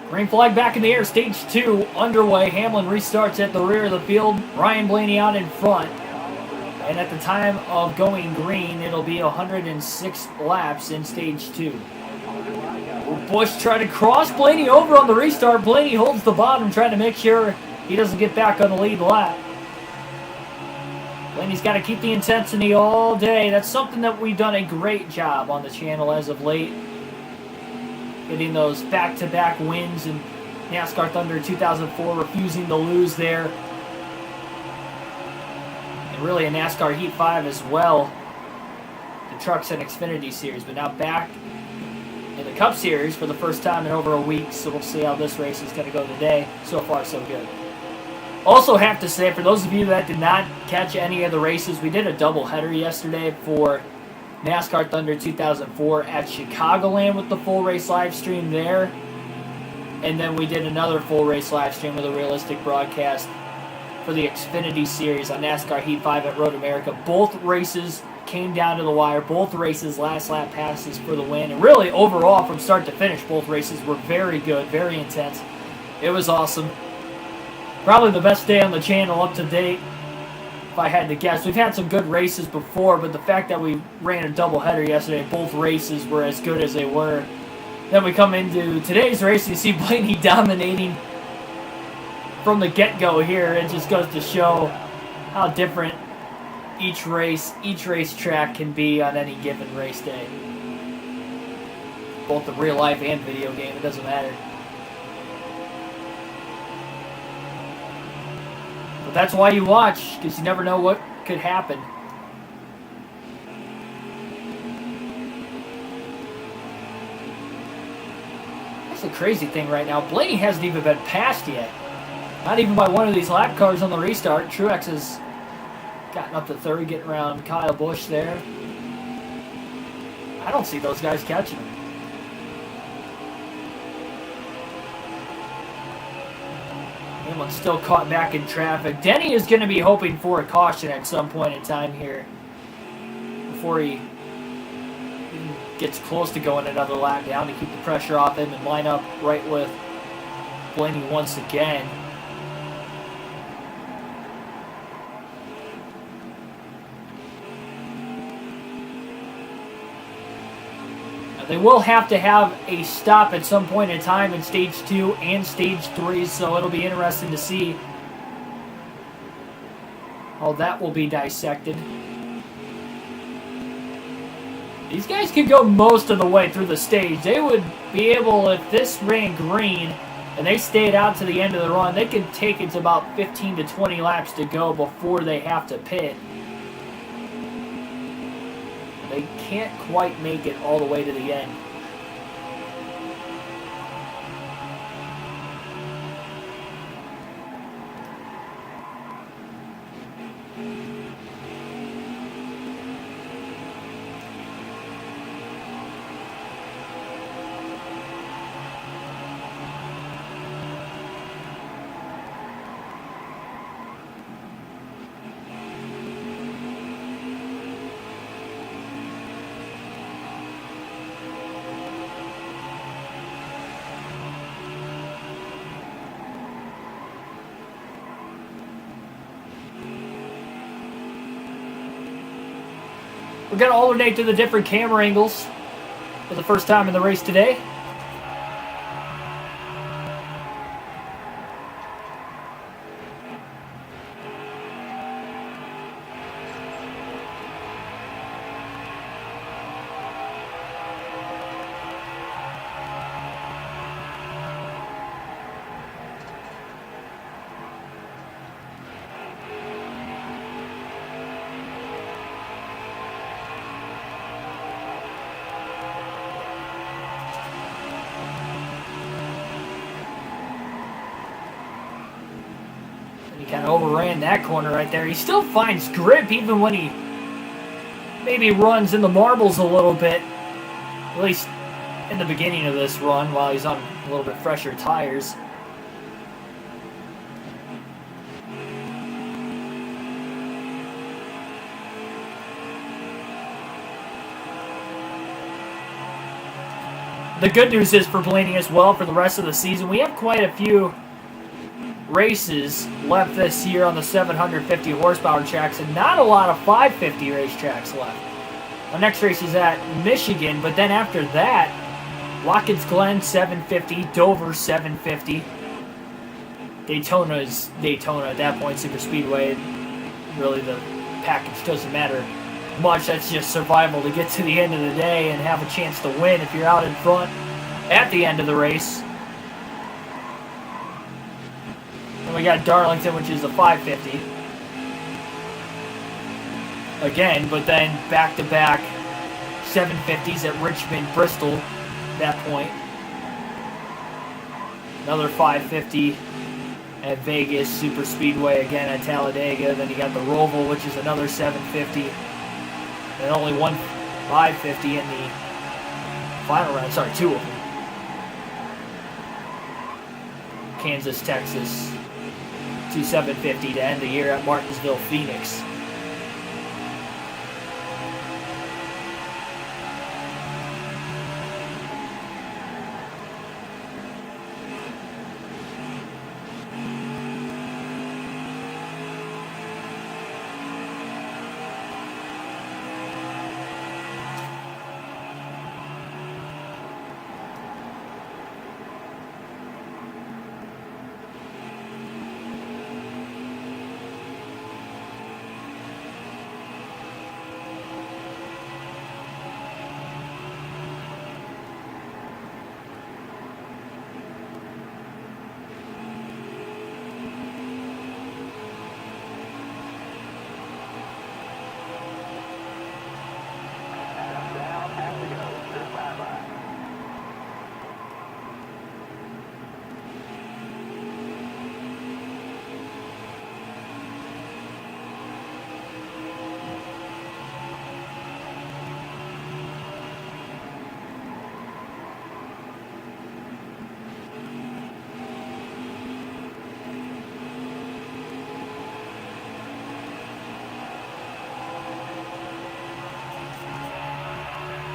Green flag back in the air. Stage 2 underway. Hamlin restarts at the rear of the field. Ryan Blaney out in front. And at the time of going green, it'll be 106 laps in stage 2. Busch trying to cross Blaney over on the restart. Blaney holds the bottom, trying to make sure he doesn't get back on the lead lap. Blaney's got to keep the intensity all day. That's something that we've done a great job on the channel as of late. Getting those back-to-back wins in NASCAR Thunder 2004, refusing to lose there. And really a NASCAR Heat 5 as well. The Trucks and Xfinity Series, but now back in the Cup Series for the first time in over a week. So we'll see how this race is going to go today. So far, so good. Also have to say, for those of you that did not catch any of the races, we did a doubleheader yesterday for NASCAR Thunder 2004 at Chicagoland with the full race live stream there. And then we did another full race live stream with a realistic broadcast for the Xfinity Series on NASCAR Heat 5 at Road America. Both races came down to the wire. Both races last lap passes for the win. And really, overall, from start to finish, both races were very good, very intense. It was awesome. Probably the best day on the channel up to date, if I had to guess. We've had some good races before, but the fact that we ran a doubleheader yesterday, both races were as good as they were. Then we come into today's race, and you see Blaney dominating from the get-go here. It just goes to show how different each racetrack can be on any given race day. Both the real life and video game, it doesn't matter. But that's why you watch, because you never know what could happen. That's the crazy thing right now. Blaney hasn't even been passed yet. Not even by one of these lap cars on the restart. Truex has gotten up to third, getting around Kyle Busch there. I don't see those guys catching him. Hamlin's still caught back in traffic. Denny is going to be hoping for a caution at some point in time here before he gets close to going another lap down to keep the pressure off him and line up right with Blaney once again. They will have to have a stop at some point in time in Stage 2 and Stage 3, so it'll be interesting to see how that will be dissected. These guys could go most of the way through the stage. They would be able, if this ran green and they stayed out to the end of the run, they could take it to about 15 to 20 laps to go before they have to pit. They can't quite make it all the way to the end. We're going to alternate to the different camera angles for the first time in the race today. He kind of overran that corner right there. He still finds grip even when he maybe runs in the marbles a little bit. At least in the beginning of this run while he's on a little bit fresher tires. The good news is for Blaney as well for the rest of the season. We have quite a few races left this year on the 750 horsepower tracks and not a lot of 550 racetracks left. Our next race is at Michigan, but then after that, Watkins Glen 750, Dover 750. Daytona is Daytona at that point, super speedway. Really the package doesn't matter much. That's just survival to get to the end of the day and have a chance to win if you're out in front at the end of the race. And we got Darlington, which is a 550. Again, but then back-to-back 750s at Richmond, Bristol at that point. Another 550 at Vegas, super speedway again at Talladega. Then you got the Roval, which is another 750. And only one 550 in the final round. Sorry, two of them. Kansas, Texas, 750 to end the year at Martinsville, Phoenix.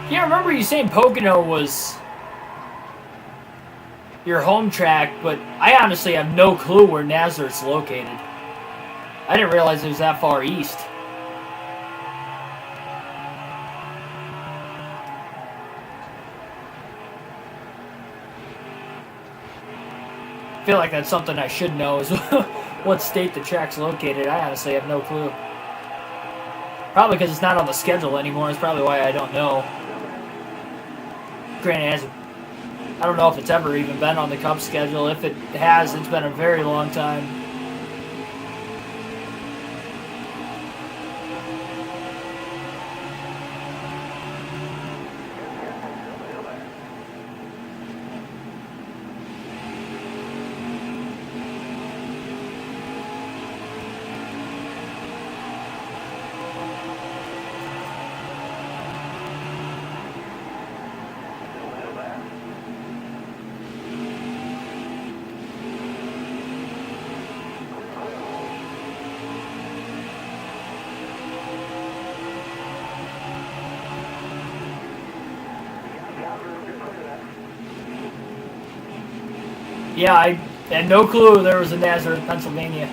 Yeah, I remember you saying Pocono was your home track, but I honestly have no clue where Nazareth's located. I didn't realize it was that far east. I feel like that's something I should know, is what state the track's located. I honestly have no clue. Probably because it's not on the schedule anymore. It's probably why I don't know. Granted, I don't know if it's ever even been on the Cup schedule. If it has, it's been a very long time. Yeah, I had no clue there was a Nazareth, Pennsylvania.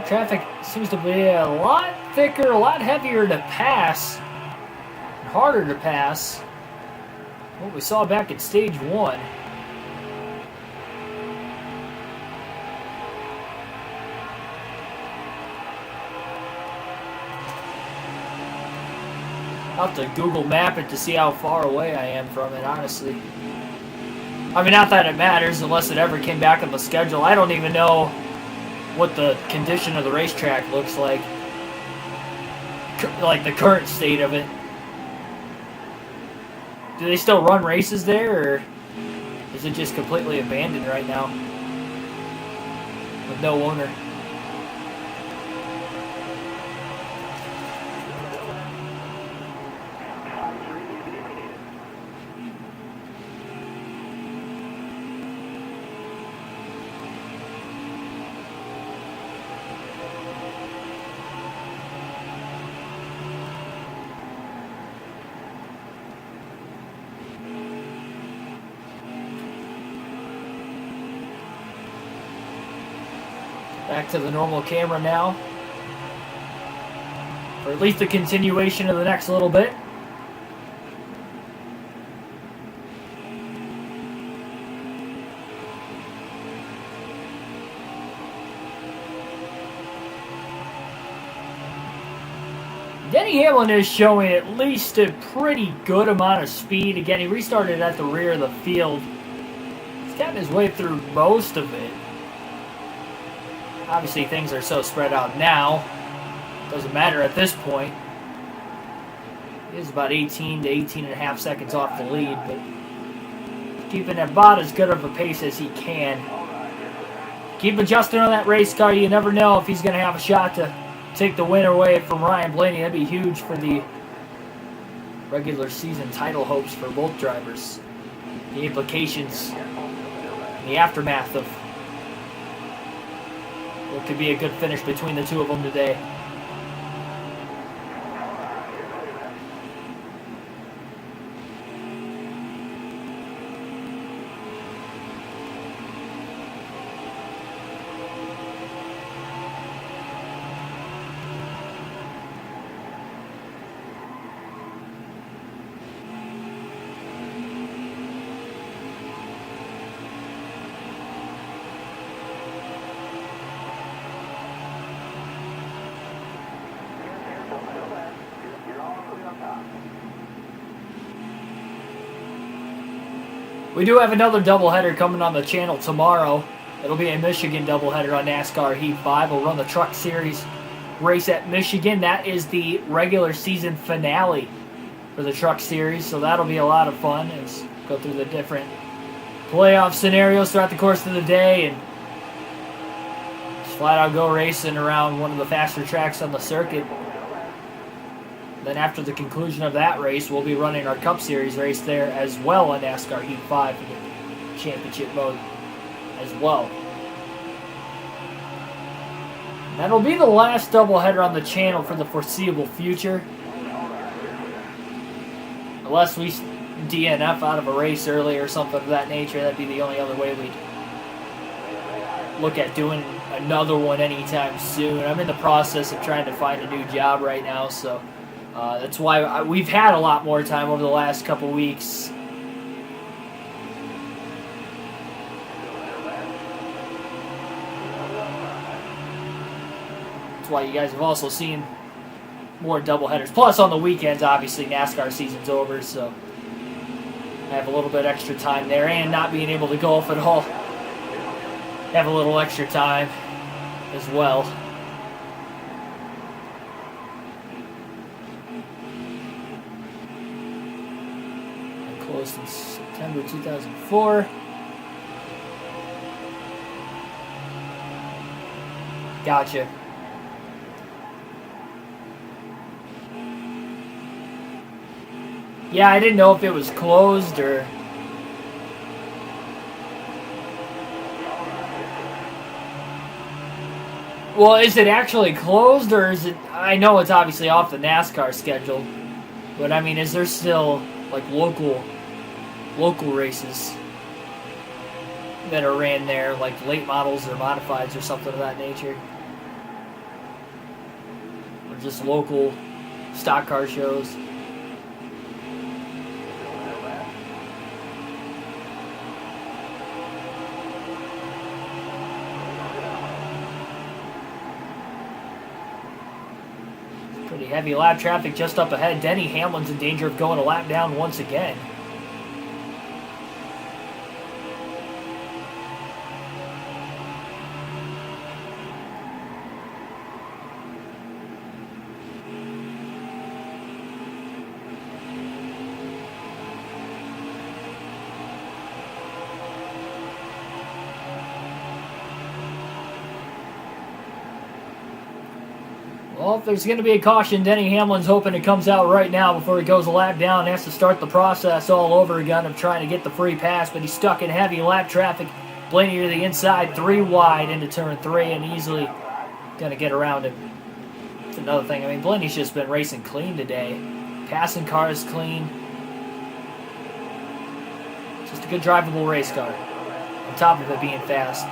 Traffic seems to be a lot thicker, a lot heavier to pass, and harder to pass. What we saw back at stage 1. I'll have to Google map it to see how far away I am from it, honestly. I mean, not that it matters unless it ever came back on the schedule. I don't even know what the condition of the racetrack looks like the current state of it. Do they still run races there, or is it just completely abandoned right now with no owner? Back to the normal camera now. Or at least the continuation of the next little bit. Denny Hamlin is showing at least a pretty good amount of speed. Again, he restarted at the rear of the field. He's gotten his way through most of it. Obviously, things are so spread out now. Doesn't matter at this point. He is about 18 to 18 and a half seconds off the lead, but keeping about as good of a pace as he can. Keep adjusting on that race car. You never know if he's going to have a shot to take the win away from Ryan Blaney. That'd be huge for the regular season title hopes for both drivers. The implications, the aftermath of what could be a good finish between the two of them today. We do have another doubleheader coming on the channel tomorrow. It'll be a Michigan doubleheader on NASCAR Heat 5. We'll run the Truck Series race at Michigan. That is the regular season finale for the Truck Series, so that'll be a lot of fun as we go through the different playoff scenarios throughout the course of the day and just flat out go racing around one of the faster tracks on the circuit. Then after the conclusion of that race, we'll be running our Cup Series race there as well on NASCAR Heat 5 for the championship mode as well. That'll be the last doubleheader on the channel for the foreseeable future. Unless we DNF out of a race early or something of that nature, that'd be the only other way we'd look at doing another one anytime soon. I'm in the process of trying to find a new job right now, so that's why we've had a lot more time over the last couple weeks. That's why you guys have also seen more doubleheaders. Plus, on the weekends, obviously, NASCAR season's over, so I have a little bit extra time there. And not being able to golf at all, have a little extra time as well. Closed in September 2004. Gotcha. Yeah, I didn't know if it was closed or... Well, is it actually closed or is it... I know it's obviously off the NASCAR schedule, but I mean, is there still like local races that are ran there, like late models or modifieds or something of that nature? just local stock car shows. Pretty heavy lap traffic just up ahead. Denny Hamlin's in danger of going a lap down once again. Well, if there's going to be a caution, Denny Hamlin's hoping it comes out right now before he goes a lap down. He has to start the process all over again of trying to get the free pass, but he's stuck in heavy lap traffic. Blaney to the inside, 3 wide into turn 3, and easily going to get around him. That's another thing. I mean, Blaney's just been racing clean today. Passing cars clean. Just a good drivable race car. On top of it being fast.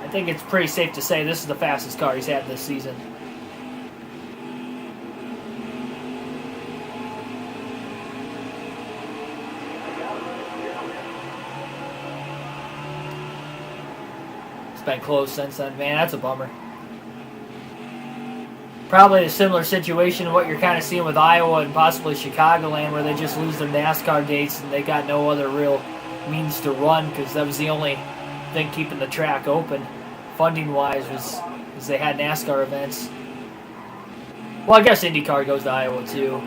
I think it's pretty safe to say this is the fastest car he's had this season. It's been close since then. Man, that's a bummer. Probably a similar situation to what you're kind of seeing with Iowa and possibly Chicagoland, where they just lose their NASCAR dates and they got no other real means to run because that was the only thing keeping the track open. Funding-wise, was they had NASCAR events. Well, I guess IndyCar goes to Iowa too,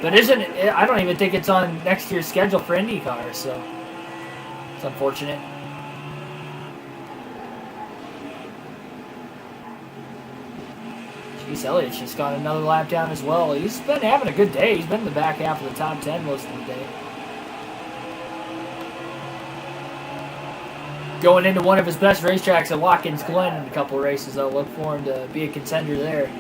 but I don't even think it's on next year's schedule for IndyCar, so it's unfortunate. Chase Elliott's just got another lap down as well. He's been having a good day. He's been in the back half of the top 10 most of the day. Going into one of his best racetracks at Watkins Glen in a couple of races. I'll look for him to be a contender there.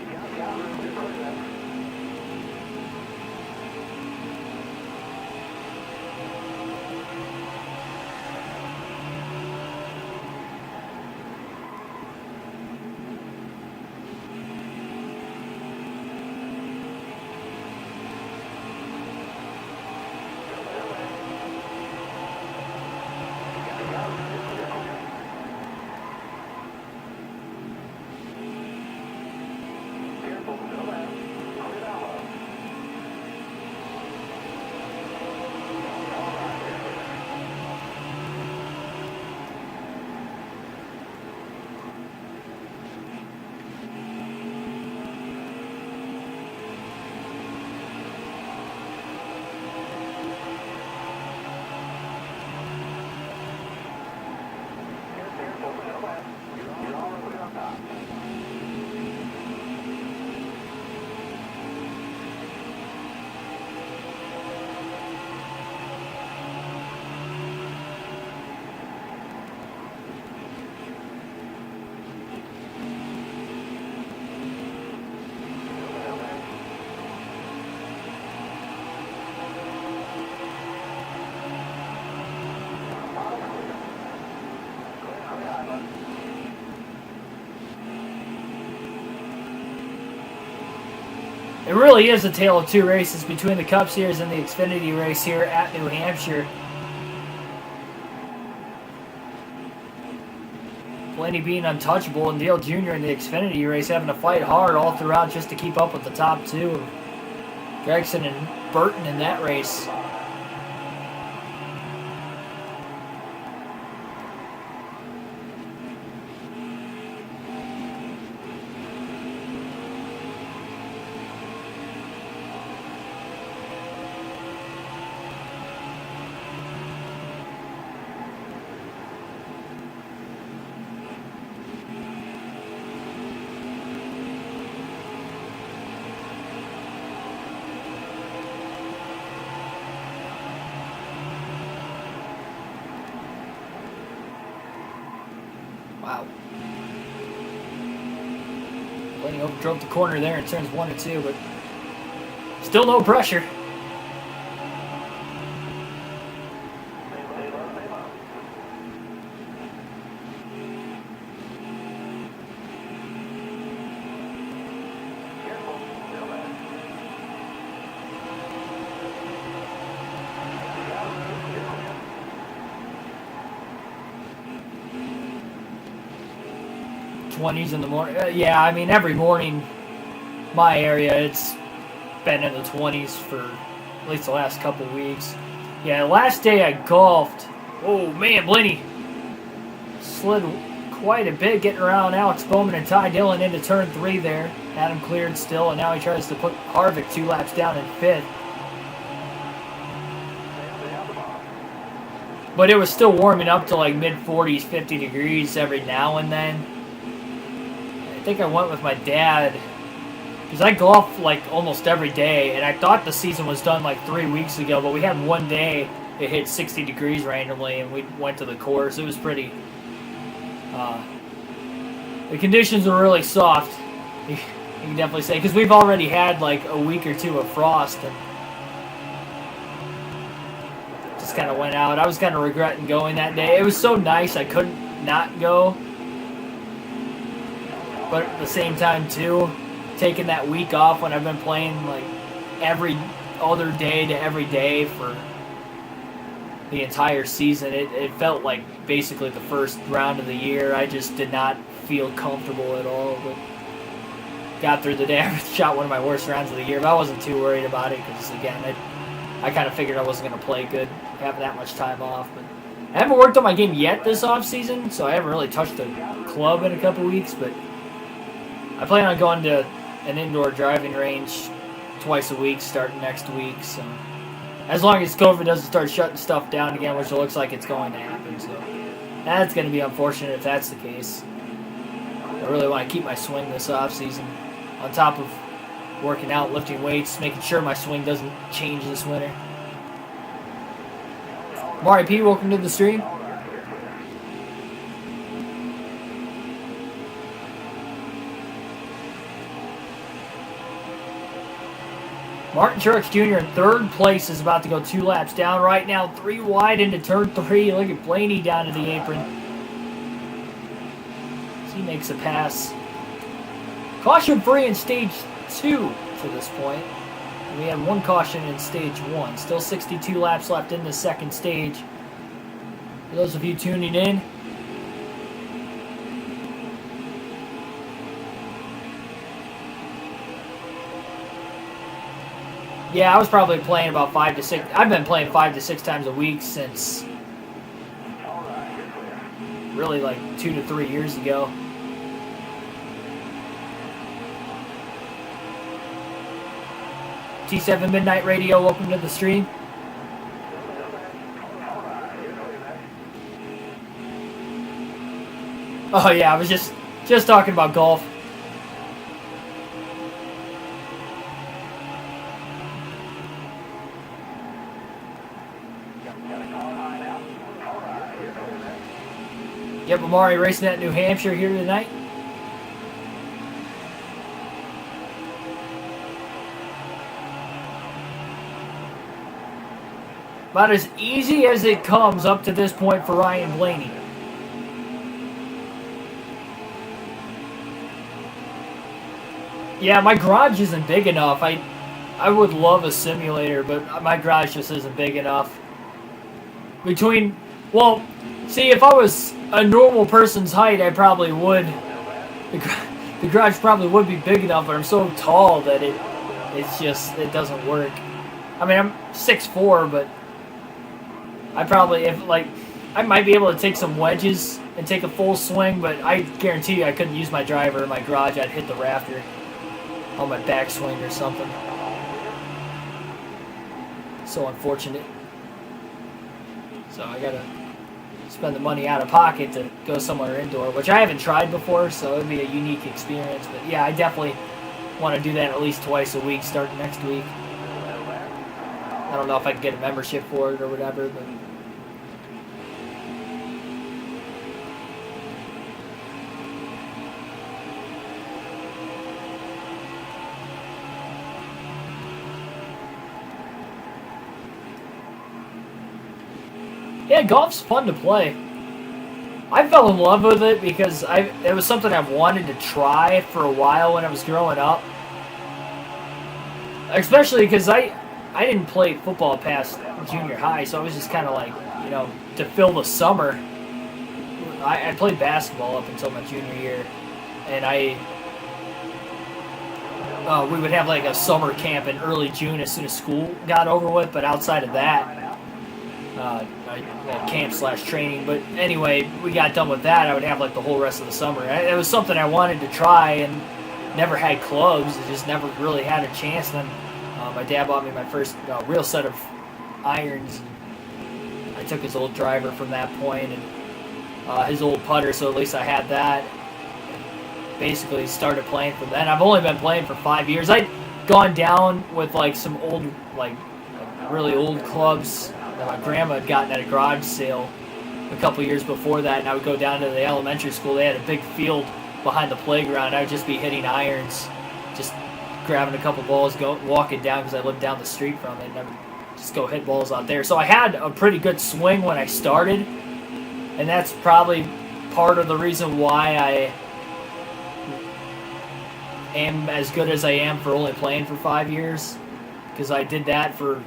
It really is a tale of two races between the Cup Series and the Xfinity race here at New Hampshire. Blaney being untouchable and Dale Jr. in the Xfinity race having to fight hard all throughout just to keep up with the top two. Gregson and Burton in that race. Wow. Blaney overdrove the corner there in turns 1 and 2, but still no pressure. 20s in the morning. Yeah, I mean, every morning, my area, it's been in the 20s for at least the last couple weeks. Yeah, last day I golfed. Oh, man, Blaney slid quite a bit getting around Alex Bowman and Ty Dillon into turn 3 there. Had him cleared still, and now he tries to put Harvick 2 laps down in 5th. But it was still warming up to like mid-40s, 50 degrees every now and then. I think I went with my dad, because I golf like almost every day, and I thought the season was done like 3 weeks ago, but we had one day it hit 60 degrees randomly, and we went to the course. It was pretty... the conditions were really soft, you can definitely say, because we've already had like a week or two of frost, and just kind of went out. I was kind of regretting going that day. It was so nice I couldn't not go, but at the same time too, taking that week off when I've been playing like every other day to every day for the entire season, it felt like basically the first round of the year. I just did not feel comfortable at all, but got through the day. I shot one of my worst rounds of the year, but I wasn't too worried about it because, again, I kind of figured I wasn't going to play good having that much time off. But I haven't worked on my game yet this offseason, so I haven't really touched a club in a couple weeks, but I plan on going to an indoor driving range twice a week starting next week, so as long as COVID doesn't start shutting stuff down again, which it looks like it's going to happen, so that's going to be unfortunate if that's the case. I really want to keep my swing this offseason, on top of working out, lifting weights, making sure my swing doesn't change this winter. Mari P, welcome to the stream. Martin Truex Jr. in third place is about to go 2 laps down right now. 3 wide into turn 3. Look at Blaney down to the apron. As he makes a pass. Caution free in stage 2 to this point. We had 1 caution in stage 1. Still 62 laps left in the second stage. For those of you tuning in, yeah, I was probably playing about 5 to 6. I've been playing 5 to 6 times a week since really like 2 to 3 years ago. T7 Midnight Radio, welcome to the stream. Oh yeah, I was just talking about golf. Yep, Amari racing at New Hampshire here tonight. About as easy as it comes up to this point for Ryan Blaney. Yeah, my garage isn't big enough. I would love a simulator, but my garage just isn't big enough. Well, see, if I was a normal person's height, I probably would. The garage probably would be big enough, but I'm so tall that it doesn't work. I mean, I'm 6'4", but I might be able to take some wedges and take a full swing, but I guarantee you I couldn't use my driver in my garage. I'd hit the rafter on my backswing or something. So unfortunate. So I gotta spend the money out of pocket to go somewhere indoor, which I haven't tried before, so it'd be a unique experience. But yeah, I definitely want to do that at least twice a week starting next week. I don't know if I can get a membership for it or whatever, but yeah, golf's fun to play. I fell in love with it because it was something I've wanted to try for a while when I was growing up. Especially because I didn't play football past junior high, so I was just kind of like, to fill the summer. I played basketball up until my junior year. and we would have like a summer camp in early June as soon as school got over with. But outside of that, camp / training. But anyway, we got done with that. I would have like the whole rest of the summer. It was something I wanted to try and never had clubs. I just never really had a chance. And then my dad bought me my first real set of irons. I took his old driver from that point and his old putter, so at least I had that. Basically started playing from then. I've only been playing for 5 years. I'd gone down with like some old, like really old clubs that my grandma had gotten at a garage sale a couple years before that, and I would go down to the elementary school. They had a big field behind the playground. I would just be hitting irons, just grabbing a couple balls, walking down because I lived down the street from it, and I would just go hit balls out there. So I had a pretty good swing when I started, and that's probably part of the reason why I am as good as I am for only playing for 5 years, because I did that for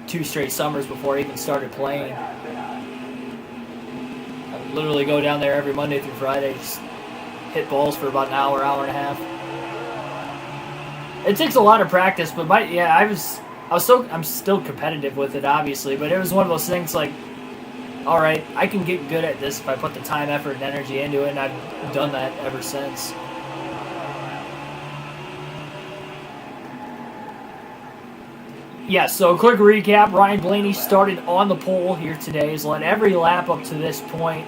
2 straight summers before I even started playing. I would literally go down there every Monday through Friday, just hit balls for about an hour, hour and a half. It takes a lot of practice, but I'm still competitive with it, obviously, but it was one of those things like, all right, I can get good at this if I put the time, effort, and energy into it, and I've done that ever since. Yeah, so quick recap. Ryan Blaney started on the pole here today. He's led every lap up to this point.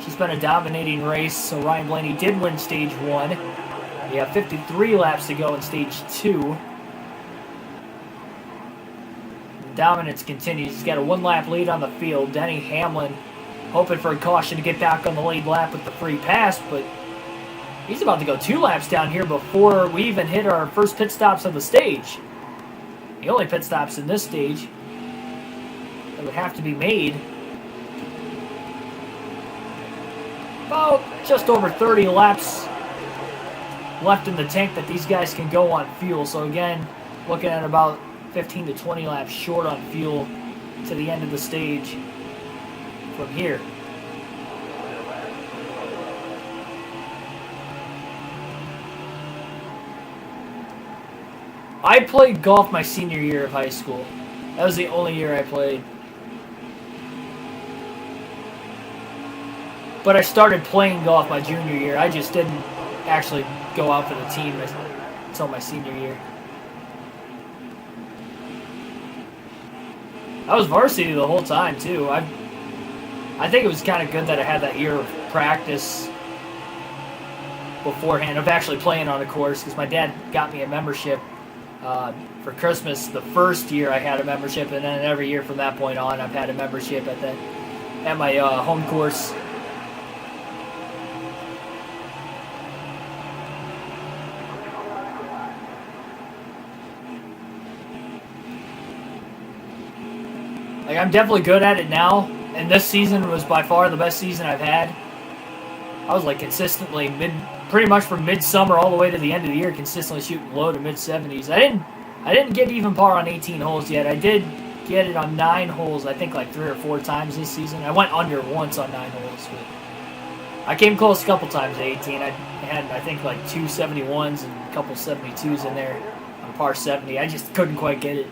She's been a dominating race, so Ryan Blaney did win stage 1. We have 53 laps to go in stage 2. The dominance continues. He's got a 1-lap lead on the field. Denny Hamlin hoping for a caution to get back on the lead lap with the free pass, but he's about to go 2 laps down here before we even hit our first pit stops of the stage. The only pit stops in this stage that would have to be made. About just over 30 laps left in the tank that these guys can go on fuel. So again, looking at about 15 to 20 laps short on fuel to the end of the stage from here. I played golf my senior year of high school. That was the only year I played. But I started playing golf my junior year. I just didn't actually go out for the team until my senior year. I was varsity the whole time, too. I think it was kind of good that I had that year of practice beforehand of actually playing on a course, because my dad got me a membership for Christmas the first year I had a membership, and then every year from that point on I've had a membership at my home course. Like, I'm definitely good at it now, and this season was by far the best season I've had. I was like consistently pretty much from midsummer all the way to the end of the year, consistently shooting low to mid-70s. I didn't get even par on 18 holes yet. I did get it on 9 holes, I think like 3 or 4 times this season. I went under once on 9 holes, but I came close a couple times at 18. I had, I think, like 2 71s and a couple 72s in there on par 70. I just couldn't quite get it.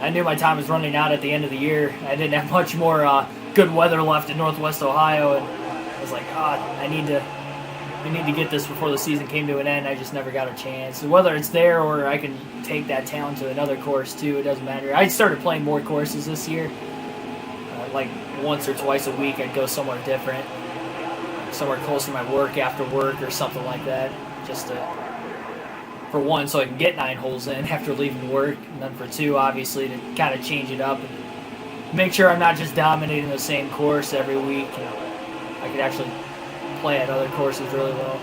I knew my time was running out at the end of the year. I didn't have much more good weather left in Northwest Ohio, and I was like, I need to get this before the season came to an end. I just never got a chance. So whether it's there or I can take that town to another course too, it doesn't matter. I started playing more courses this year. Like once or twice a week I'd go somewhere different. Somewhere close to my work after work or something like that. Just for one, so I can get 9 holes in after leaving work. And then for 2, obviously, to kind of change it up and make sure I'm not just dominating the same course every week. I could actually play at other courses really well.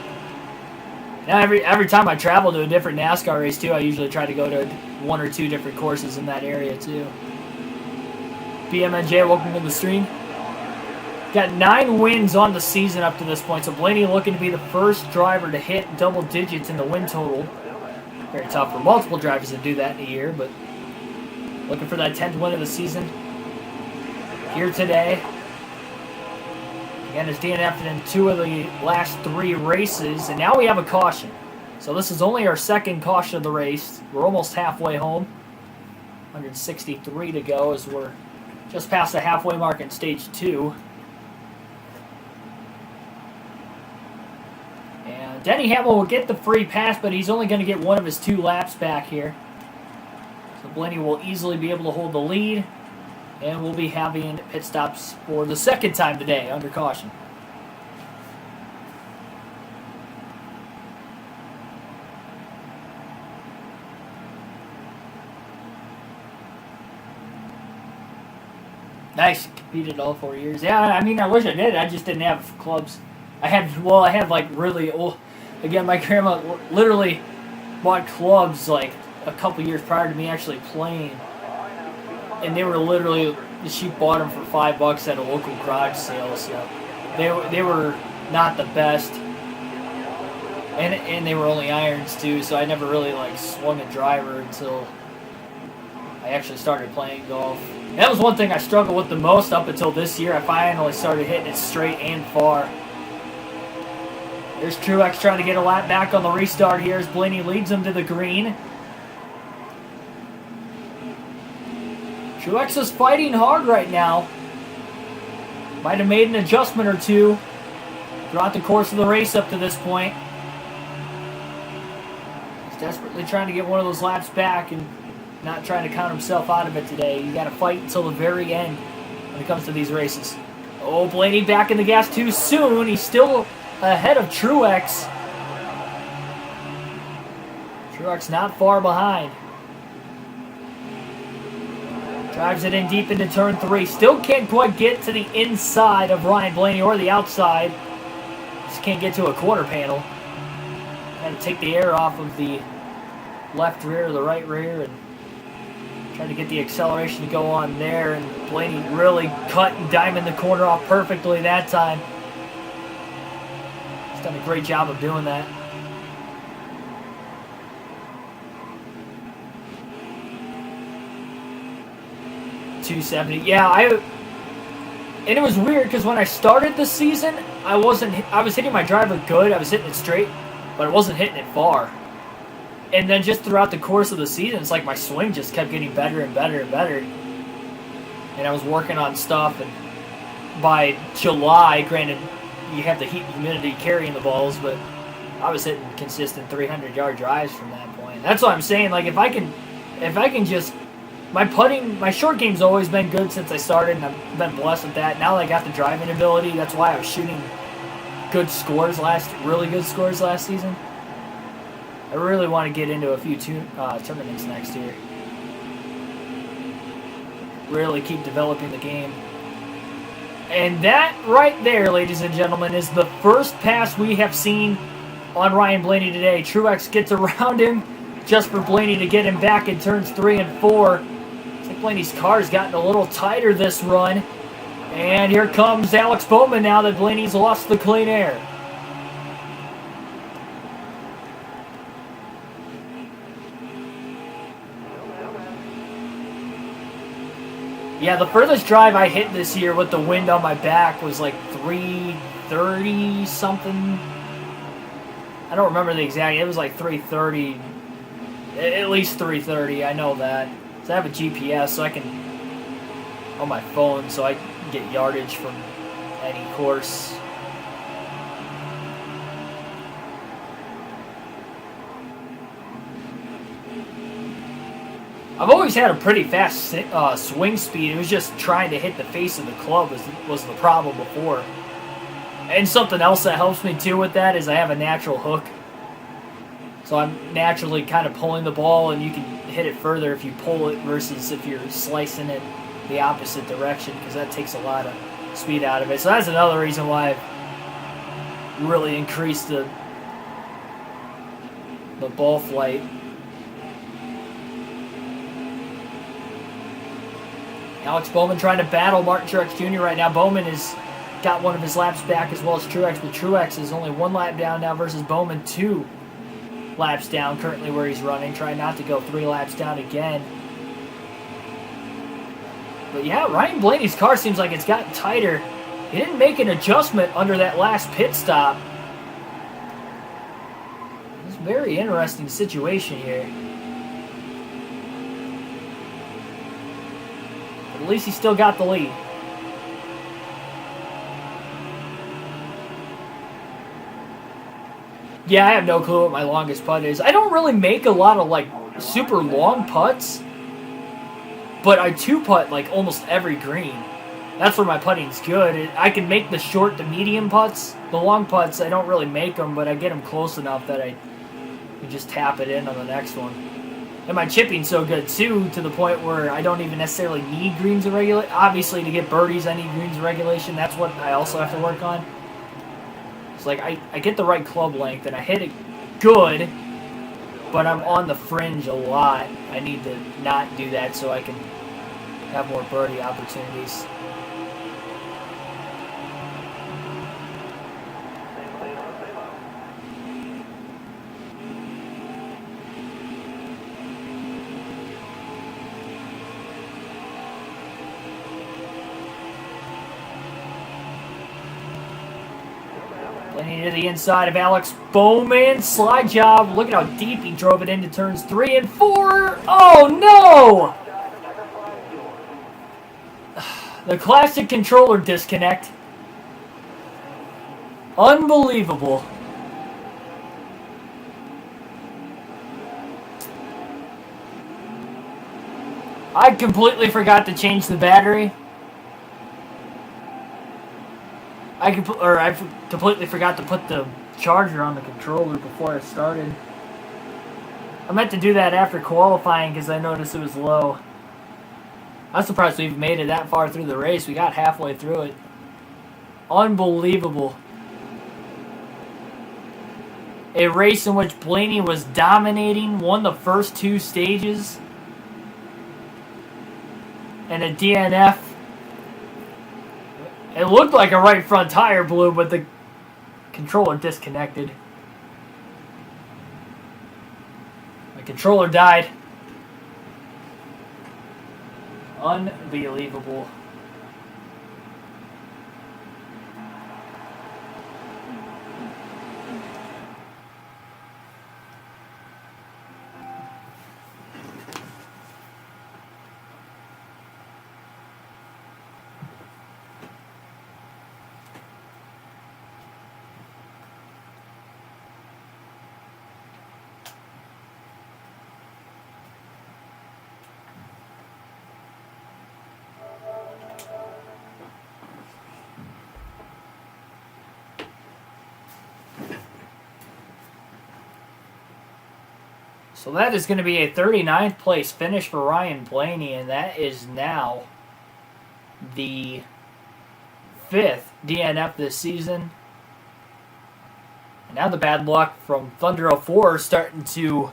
Now every time I travel to a different NASCAR race too, I usually try to go to 1 or 2 different courses in that area too. BMNJ, welcome to the stream. Got 9 wins on the season up to this point, so Blaney looking to be the first driver to hit double digits in the win total. Very tough for multiple drivers to do that in a year, but looking for that 10th win of the season here today. Again, it's DNF'd in 2 of the last 3 races, and now we have a caution. So this is only our second caution of the race. We're almost halfway home. 163 to go as we're just past the halfway mark in stage 2. And Denny Hamlin will get the free pass, but he's only going to get one of his 2 laps back here. So Blaney will easily be able to hold the lead. And we'll be having pit stops for the second time today under caution. Nice. Competed all 4 years. Yeah, I mean, I wish I did. I just didn't have clubs. I had like really old. Again, my grandma literally bought clubs like a couple years prior to me actually playing. And they were literally, she bought them for $5 at a local garage sale. So they were not the best. And they were only irons too, so I never really like swung a driver until I actually started playing golf. That was one thing I struggled with the most up until this year. I finally started hitting it straight and far. There's Truex trying to get a lap back on the restart here as Blaney leads him to the green. Truex is fighting hard right now. Might have made an adjustment or two throughout the course of the race up to this point. He's desperately trying to get one of those laps back and not trying to count himself out of it today. You got to fight until the very end when it comes to these races. Oh, Blaney back in the gas too soon. He's still ahead of Truex. Truex not far behind. Drives it in deep into turn 3. Still can't quite get to the inside of Ryan Blaney or the outside. Just can't get to a quarter panel. Got to take the air off of the left rear or the right rear and try to get the acceleration to go on there. And Blaney really cut and diamond the corner off perfectly that time. He's done a great job of doing that. .270. Yeah, and it was weird because when I started the season, I was hitting my driver good. I was hitting it straight, but I wasn't hitting it far. And then just throughout the course of the season, it's like my swing just kept getting better and better and better. And I was working on stuff, and by July, granted, you have the heat and humidity carrying the balls, but I was hitting consistent 300-yard drives from that point. That's what I'm saying. Like if I can just my short game's always been good since I started, and I've been blessed with that. Now that I got the driving ability, that's why I was shooting really good scores last season. I really want to get into a few tournaments next year. Really keep developing the game. And that right there, ladies and gentlemen, is the first pass we have seen on Ryan Blaney today. Truex gets around him just for Blaney to get him back in turns 3 and 4. I think Blaney's car's gotten a little tighter this run. And here comes Alex Bowman now that Blaney's lost the clean air. Yeah, the furthest drive I hit this year with the wind on my back was like 330 something. I don't remember the exact. It was like 330. At least 330, I know that. So I have a GPS so I can, on my phone, so I can get yardage from any course. I've always had a pretty fast swing speed. It was just trying to hit the face of the club was the problem before. And something else that helps me too with that is I have a natural hook. So I'm naturally kind of pulling the ball, and you can hit it further if you pull it versus if you're slicing it the opposite direction, because that takes a lot of speed out of it. So that's another reason why I've really increased the ball flight. Alex Bowman trying to battle Martin Truex Jr. right now. Bowman has got one of his laps back as well as Truex, but Truex is only 1 lap down now versus Bowman 2 laps down currently where he's running, trying not to go 3 laps down again. But yeah, Ryan Blaney's car seems like it's gotten tighter He didn't make an adjustment under that last pit stop. It's a very interesting situation here. But at least he still got the lead. Yeah, I have no clue what my longest putt is. I don't really make a lot of, like, super long putts. But I two-putt, like, almost every green. That's where my putting's good. I can make the short to medium putts. The long putts, I don't really make them, but I get them close enough that I can just tap it in on the next one. And my chipping's so good, too, to the point where I don't even necessarily need greens of regulation. Obviously, to get birdies, I need greens of regulation. That's what I also have to work on. It's like, I get the right club length, and I hit it good, but I'm on the fringe a lot. I need to not do that so I can have more birdie opportunities. Blaney to the inside of Alex Bowman. Slide job. Look at how deep he drove it into turns 3 and 4. Oh, no! The classic controller disconnect. Unbelievable. I completely forgot to change the battery. I completely forgot to put the charger on the controller before I started. I meant to do that after qualifying because I noticed it was low. I'm surprised we even made it that far through the race. We got halfway through it. Unbelievable. A race in which Blaney was dominating, won the first 2 stages, and a DNF. It looked like a right front tire blew, but the controller disconnected. My controller died. Unbelievable. So that is going to be a 39th place finish for Ryan Blaney, and that is now the 5th DNF this season. And now the bad luck from Thunder 04 is starting to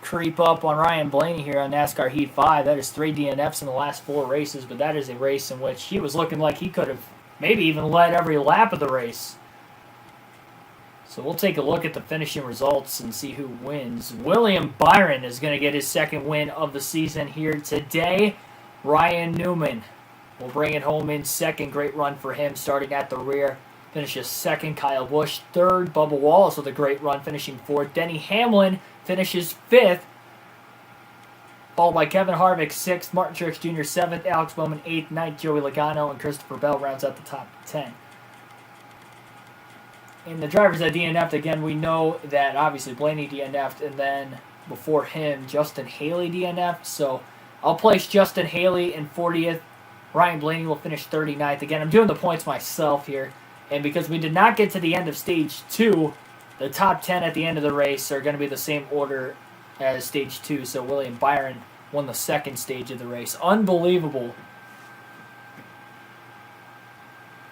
creep up on Ryan Blaney here on NASCAR Heat 5. That is 3 DNFs in the last 4 races, but that is a race in which he was looking like he could have maybe even led every lap of the race. So we'll take a look at the finishing results and see who wins. William Byron is going to get his 2nd win of the season here today. Ryan Newman will bring it home in 2nd. Great run for him, starting at the rear. Finishes 2nd. Kyle Busch 3rd. Bubba Wallace with a great run, finishing 4th. Denny Hamlin finishes 5th. Followed by Kevin Harvick 6th. Martin Truex Jr. 7th. Alex Bowman 8th. 9th. Joey Logano and Christopher Bell rounds out the top 10. In the drivers that DNF'd, again, we know that obviously Blaney DNF'd, and then before him, Justin Haley DNF'd. So I'll place Justin Haley in 40th. Ryan Blaney will finish 39th. Again, I'm doing the points myself here. And because we did not get to the end of Stage 2, the top 10 at the end of the race are going to be the same order as Stage 2. So William Byron won the 2nd stage of the race. Unbelievable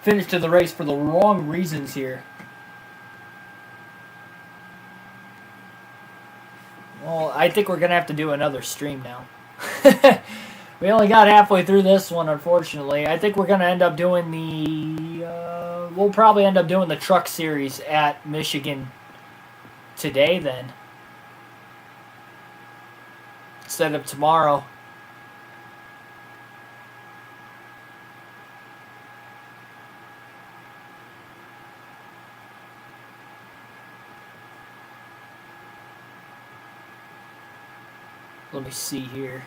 finish to the race for the wrong reasons here. Well, I think we're going to have to do another stream now. We only got halfway through this one, unfortunately. I think we're going to end up doing we'll probably end up doing the truck series at Michigan today then, instead of tomorrow. Let me see here.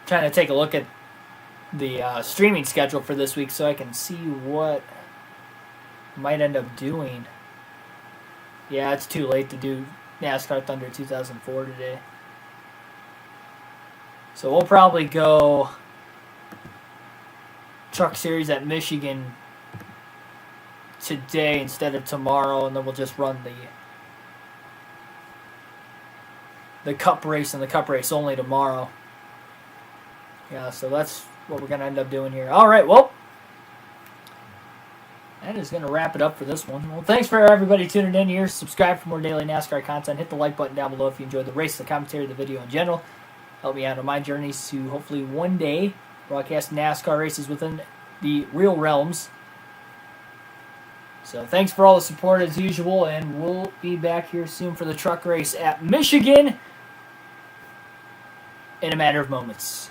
Trying to take a look at the streaming schedule for this week so I can see what I might end up doing. Yeah, it's too late to do NASCAR Thunder 2004 today. So we'll probably go Truck Series at Michigan today instead of tomorrow, and then we'll just run the Cup race and the Cup race only tomorrow. Yeah, so that's what we're going to end up doing here. All right, well, that is going to wrap it up for this one. Well, thanks for everybody tuning in here. Subscribe for more daily NASCAR content. Hit the like button down below if you enjoyed the race, the commentary, the video in general. Help me out on my journeys to hopefully one day broadcast NASCAR races within the real realms. So thanks for all the support as usual, and we'll be back here soon for the truck race at Michigan in a matter of moments.